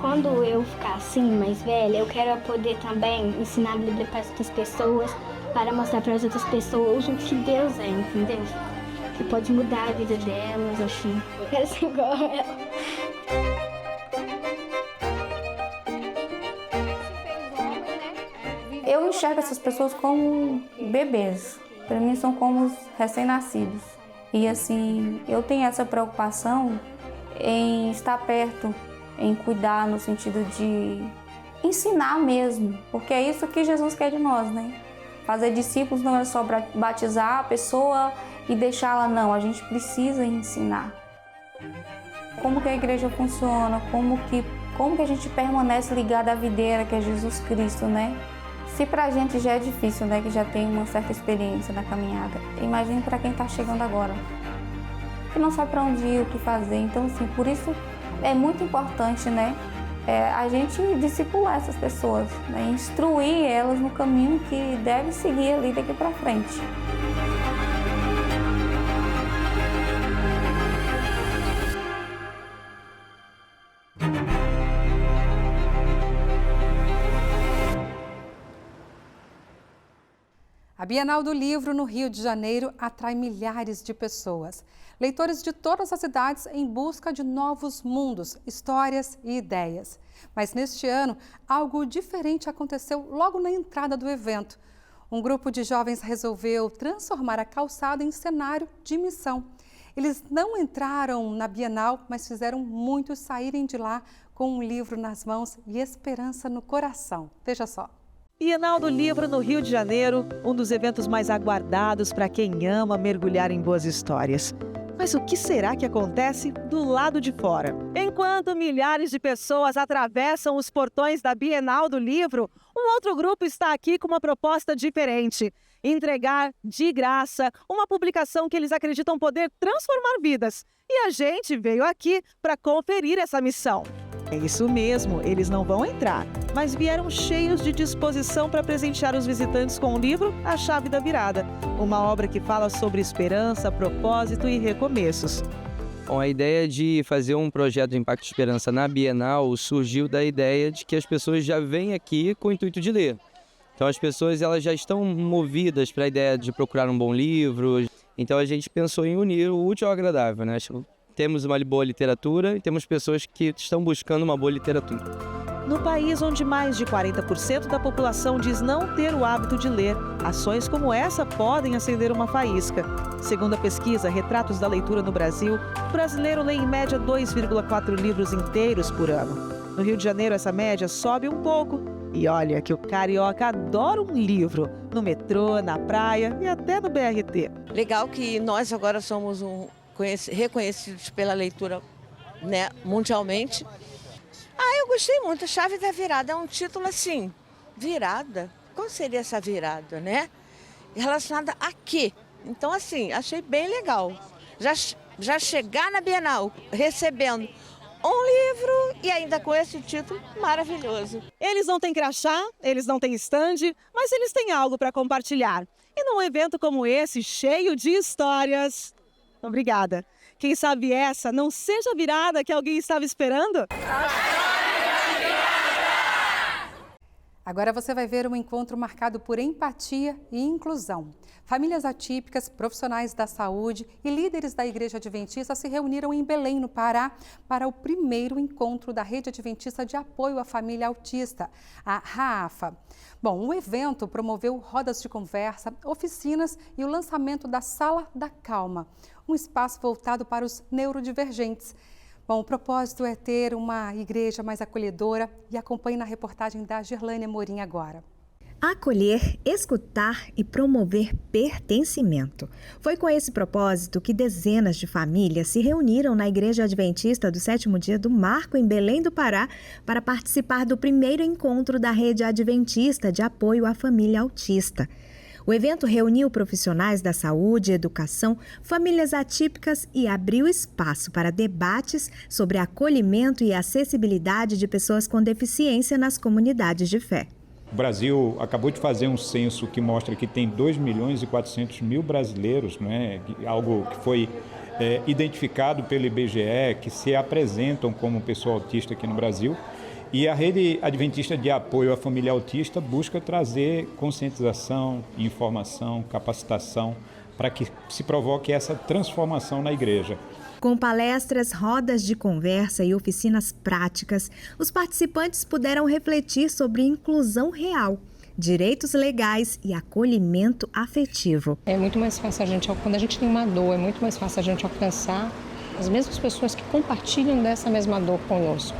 Quando eu ficar assim, mais velha, eu quero poder também ensinar a Bíblia para as outras pessoas, para mostrar para as outras pessoas o que Deus é, entendeu? Que pode mudar a vida delas, assim. Eu quero ser igual a ela. Eu enxergo essas pessoas como bebês. Para mim são como recém-nascidos. E assim, eu tenho essa preocupação em estar perto, em cuidar no sentido de ensinar mesmo, porque é isso que Jesus quer de nós, né? Fazer discípulos não é só batizar a pessoa e deixá-la, não, a gente precisa ensinar. Como que a igreja funciona, como que a gente permanece ligado à videira que é Jesus Cristo, né? Se pra gente já é difícil, né, que já tem uma certa experiência na caminhada, imagine para quem está chegando agora, que não sabe para onde ir, o que fazer. Então, assim, por isso é muito importante, né, a gente discipular essas pessoas, né, instruir elas no caminho que deve seguir ali daqui para frente. A Bienal do Livro no Rio de Janeiro atrai milhares de pessoas. Leitores de todas as idades em busca de novos mundos, histórias e ideias. Mas neste ano, algo diferente aconteceu logo na entrada do evento. Um grupo de jovens resolveu transformar a calçada em cenário de missão. Eles não entraram na Bienal, mas fizeram muitos saírem de lá com um livro nas mãos e esperança no coração. Veja só. Bienal do Livro no Rio de Janeiro, um dos eventos mais aguardados para quem ama mergulhar em boas histórias. Mas o que será que acontece do lado de fora? Enquanto milhares de pessoas atravessam os portões da Bienal do Livro, um outro grupo está aqui com uma proposta diferente: entregar de graça uma publicação que eles acreditam poder transformar vidas. E a gente veio aqui para conferir essa missão. É isso mesmo, eles não vão entrar, mas vieram cheios de disposição para presentear os visitantes com o livro A Chave da Virada, uma obra que fala sobre esperança, propósito e recomeços. Bom, a ideia de fazer um projeto de Impacto e Esperança na Bienal surgiu da ideia de que as pessoas já vêm aqui com o intuito de ler. Então as pessoas elas já estão movidas para a ideia de procurar um bom livro, então a gente pensou em unir o útil ao agradável, né? Temos uma boa literatura e temos pessoas que estão buscando uma boa literatura. No país onde mais de 40% da população diz não ter o hábito de ler, ações como essa podem acender uma faísca. Segundo a pesquisa Retratos da Leitura no Brasil, o brasileiro lê em média 2,4 livros inteiros por ano. No Rio de Janeiro, essa média sobe um pouco. E olha que o carioca adora um livro, no metrô, na praia e até no BRT. Legal que nós agora somos reconhecidos pela leitura, né, mundialmente. Eu gostei muito. A Chave da Virada é um título assim, virada. Qual seria essa virada, né? Relacionada a quê? Então, assim, achei bem legal. Já chegar na Bienal recebendo um livro e ainda com esse título maravilhoso. Eles não têm crachá, eles não têm estande, mas eles têm algo para compartilhar. E num evento como esse, cheio de histórias... Obrigada. Quem sabe essa não seja a virada que alguém estava esperando? Agora você vai ver um encontro marcado por empatia e inclusão. Famílias atípicas, profissionais da saúde e líderes da Igreja Adventista se reuniram em Belém, no Pará, para o primeiro encontro da Rede Adventista de Apoio à Família Autista, a RAAFA. Bom, o evento promoveu rodas de conversa, oficinas e o lançamento da Sala da Calma, um espaço voltado para os neurodivergentes. Bom, o propósito é ter uma igreja mais acolhedora e acompanhe na reportagem da Gerlânia Morim agora. Acolher, escutar e promover pertencimento. Foi com esse propósito que dezenas de famílias se reuniram na Igreja Adventista do Sétimo Dia do Marco, em Belém do Pará, para participar do primeiro encontro da Rede Adventista de Apoio à Família Autista. O evento reuniu profissionais da saúde, educação, famílias atípicas e abriu espaço para debates sobre acolhimento e acessibilidade de pessoas com deficiência nas comunidades de fé. O Brasil acabou de fazer um censo que mostra que tem 2.400.000 brasileiros, né? Algo que foi identificado pelo IBGE, que se apresentam como pessoa autista aqui no Brasil. E a Rede Adventista de Apoio à Família Autista busca trazer conscientização, informação, capacitação, para que se provoque essa transformação na igreja. Com palestras, rodas de conversa e oficinas práticas, os participantes puderam refletir sobre inclusão real, direitos legais e acolhimento afetivo. É muito mais fácil quando a gente tem uma dor, é muito mais fácil a gente alcançar as mesmas pessoas que compartilham dessa mesma dor conosco.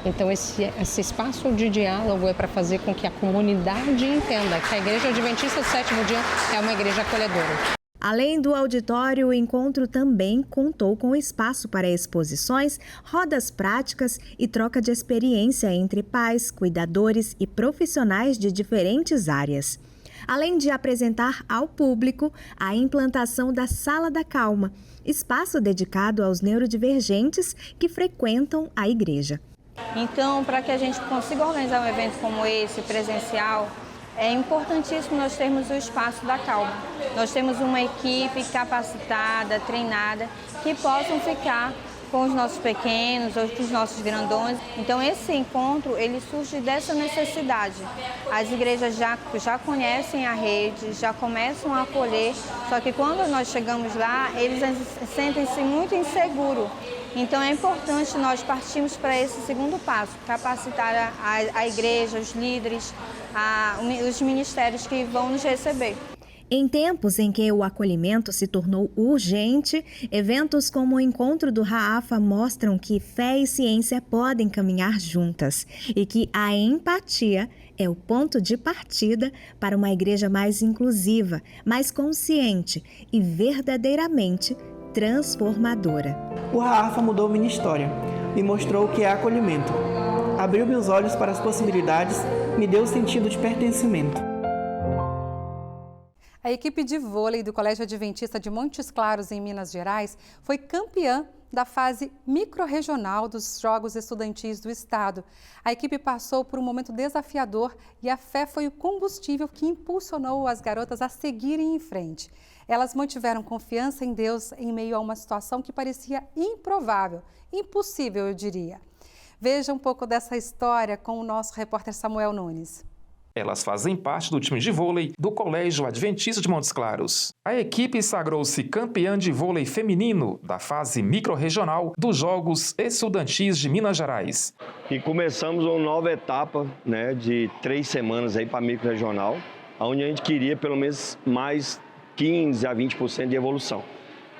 Então, esse espaço de diálogo é para fazer com que a comunidade entenda que a Igreja Adventista do Sétimo Dia é uma igreja acolhedora. Além do auditório, o encontro também contou com espaço para exposições, rodas práticas e troca de experiência entre pais, cuidadores e profissionais de diferentes áreas. Além de apresentar ao público a implantação da Sala da Calma, espaço dedicado aos neurodivergentes que frequentam a igreja. Então, para que a gente consiga organizar um evento como esse, presencial, é importantíssimo nós termos o espaço da calma. Nós temos uma equipe capacitada, treinada, que possam ficar com os nossos pequenos ou com os nossos grandões. Então, esse encontro, ele surge dessa necessidade. As igrejas já conhecem a rede, já começam a acolher, só que quando nós chegamos lá, eles sentem-se muito inseguros. Então, é importante nós partirmos para esse segundo passo, capacitar a igreja, os líderes, os ministérios que vão nos receber. Em tempos em que o acolhimento se tornou urgente, eventos como o encontro do RAAFA mostram que fé e ciência podem caminhar juntas e que a empatia é o ponto de partida para uma igreja mais inclusiva, mais consciente e verdadeiramente transformadora. O RAAFA mudou minha história, me mostrou o que é acolhimento. Abriu meus olhos para as possibilidades, me deu o sentido de pertencimento. A equipe de vôlei do Colégio Adventista de Montes Claros, em Minas Gerais, foi campeã da fase microrregional dos Jogos Estudantis do Estado. A equipe passou por um momento desafiador e a fé foi o combustível que impulsionou as garotas a seguirem em frente. Elas mantiveram confiança em Deus em meio a uma situação que parecia improvável, impossível, eu diria. Veja um pouco dessa história com o nosso repórter Samuel Nunes. Elas fazem parte do time de vôlei do Colégio Adventista de Montes Claros. A equipe sagrou-se campeã de vôlei feminino da fase microrregional dos Jogos Estudantis de Minas Gerais. E começamos uma nova etapa, de 3 semanas para a microrregional, onde a gente queria pelo menos mais 15% a 20% de evolução.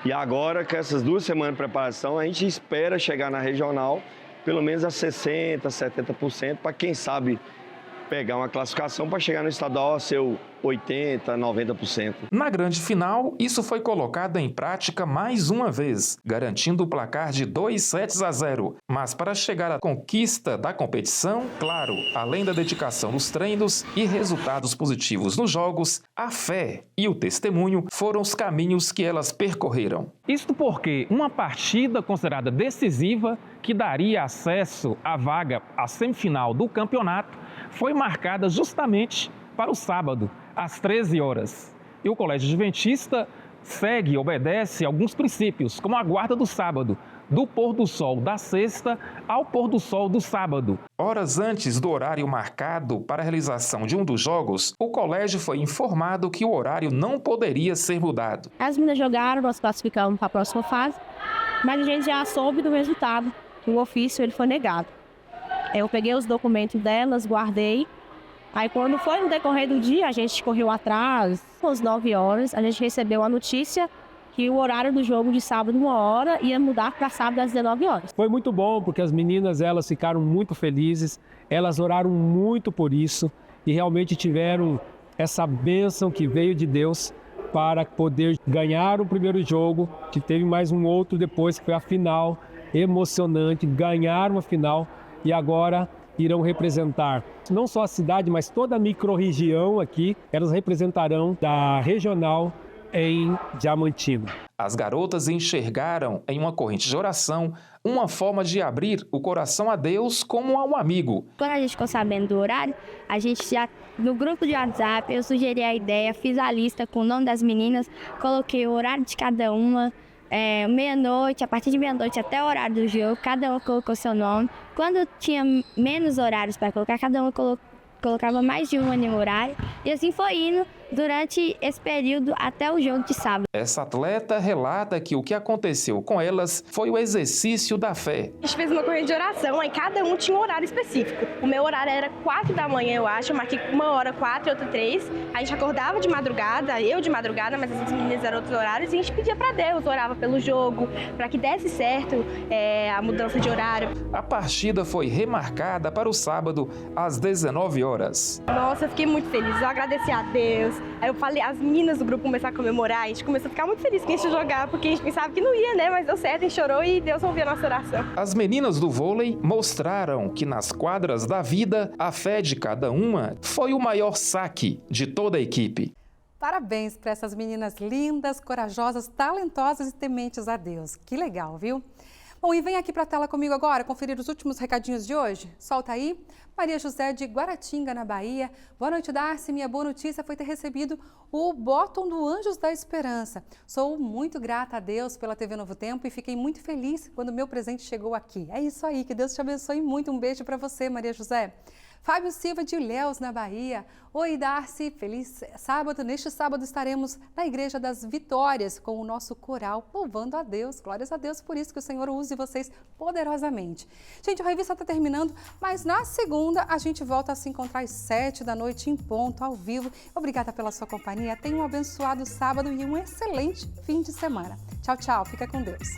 E agora, com essas 2 semanas de preparação, a gente espera chegar na regional pelo menos a 60%, 70%, para quem sabe pegar uma classificação para chegar no estadual a ser 80%, 90%. Na grande final, isso foi colocado em prática mais uma vez, garantindo o placar de 2-0. Mas para chegar à conquista da competição, claro, além da dedicação nos treinos e resultados positivos nos jogos, a fé e o testemunho foram os caminhos que elas percorreram. Isto porque uma partida considerada decisiva, que daria acesso à vaga à semifinal do campeonato, foi marcada justamente para o sábado, às 13 horas. E o Colégio Adventista segue e obedece alguns princípios, como a guarda do sábado, do pôr do sol da sexta ao pôr do sol do sábado. Horas antes do horário marcado para a realização de um dos jogos, o colégio foi informado que o horário não poderia ser mudado. As meninas jogaram, nós classificamos para a próxima fase, mas a gente já soube do resultado, que o ofício ele foi negado. Eu peguei os documentos delas, guardei. Aí quando foi no decorrer do dia, a gente correu atrás, às 9 horas, a gente recebeu a notícia que o horário do jogo de sábado, 1 hora, ia mudar para sábado às 19 horas. Foi muito bom, porque as meninas elas ficaram muito felizes, elas oraram muito por isso e realmente tiveram essa bênção que veio de Deus para poder ganhar o primeiro jogo, que teve mais um outro depois, que foi a final, emocionante, ganharam a final e agora irão representar não só a cidade, mas toda a microrregião aqui, elas representarão da regional em Diamantina. As garotas enxergaram em uma corrente de oração uma forma de abrir o coração a Deus como a um amigo. Quando a gente ficou sabendo do horário, a gente já, no grupo de WhatsApp, eu sugeri a ideia, fiz a lista com o nome das meninas, coloquei o horário de cada uma, meia-noite, a partir de meia-noite até o horário do jogo, cada uma colocou seu nome. Quando tinha menos horários para colocar, cada uma colocava mais de um no horário, e assim foi indo durante esse período até o jogo de sábado. Essa atleta relata que o que aconteceu com elas foi o exercício da fé. A gente fez uma corrente de oração, aí cada um tinha um horário específico. O meu horário era 4 da manhã, eu acho, eu marquei uma hora 4 e outra 3. A gente acordava de madrugada, eu de madrugada, mas as meninas eram outros horários, e a gente pedia para Deus, orava pelo jogo, para que desse certo a mudança de horário. A partida foi remarcada para o sábado, às 19 horas. Nossa, eu fiquei muito feliz, eu agradeci a Deus. Aí eu falei, as meninas do grupo começaram a comemorar, a gente começou a ficar muito feliz que a gente ia jogar, porque a gente pensava que não ia, né? Mas deu certo, a gente chorou e Deus ouviu a nossa oração. As meninas do vôlei mostraram que nas quadras da vida, a fé de cada uma foi o maior saque de toda a equipe. Parabéns para essas meninas lindas, corajosas, talentosas e tementes a Deus. Que legal, viu? Bom, e vem aqui para a tela comigo agora conferir os últimos recadinhos de hoje. Solta aí. Maria José de Guaratinga, na Bahia. Boa noite, Darcy. Minha boa notícia foi ter recebido o bottom do Anjos da Esperança. Sou muito grata a Deus pela TV Novo Tempo e fiquei muito feliz quando o meu presente chegou aqui. É isso aí, que Deus te abençoe muito. Um beijo para você, Maria José. Fábio Silva de Ilhéus, na Bahia. Oi, Darcy, feliz sábado. Neste sábado estaremos na Igreja das Vitórias com o nosso coral, louvando a Deus. Glórias a Deus, por isso que o Senhor use vocês poderosamente. Gente, a revista está terminando, mas na segunda a gente volta a se encontrar às 7 da noite em ponto, ao vivo. Obrigada pela sua companhia. Tenha um abençoado sábado e um excelente fim de semana. Tchau, tchau. Fica com Deus.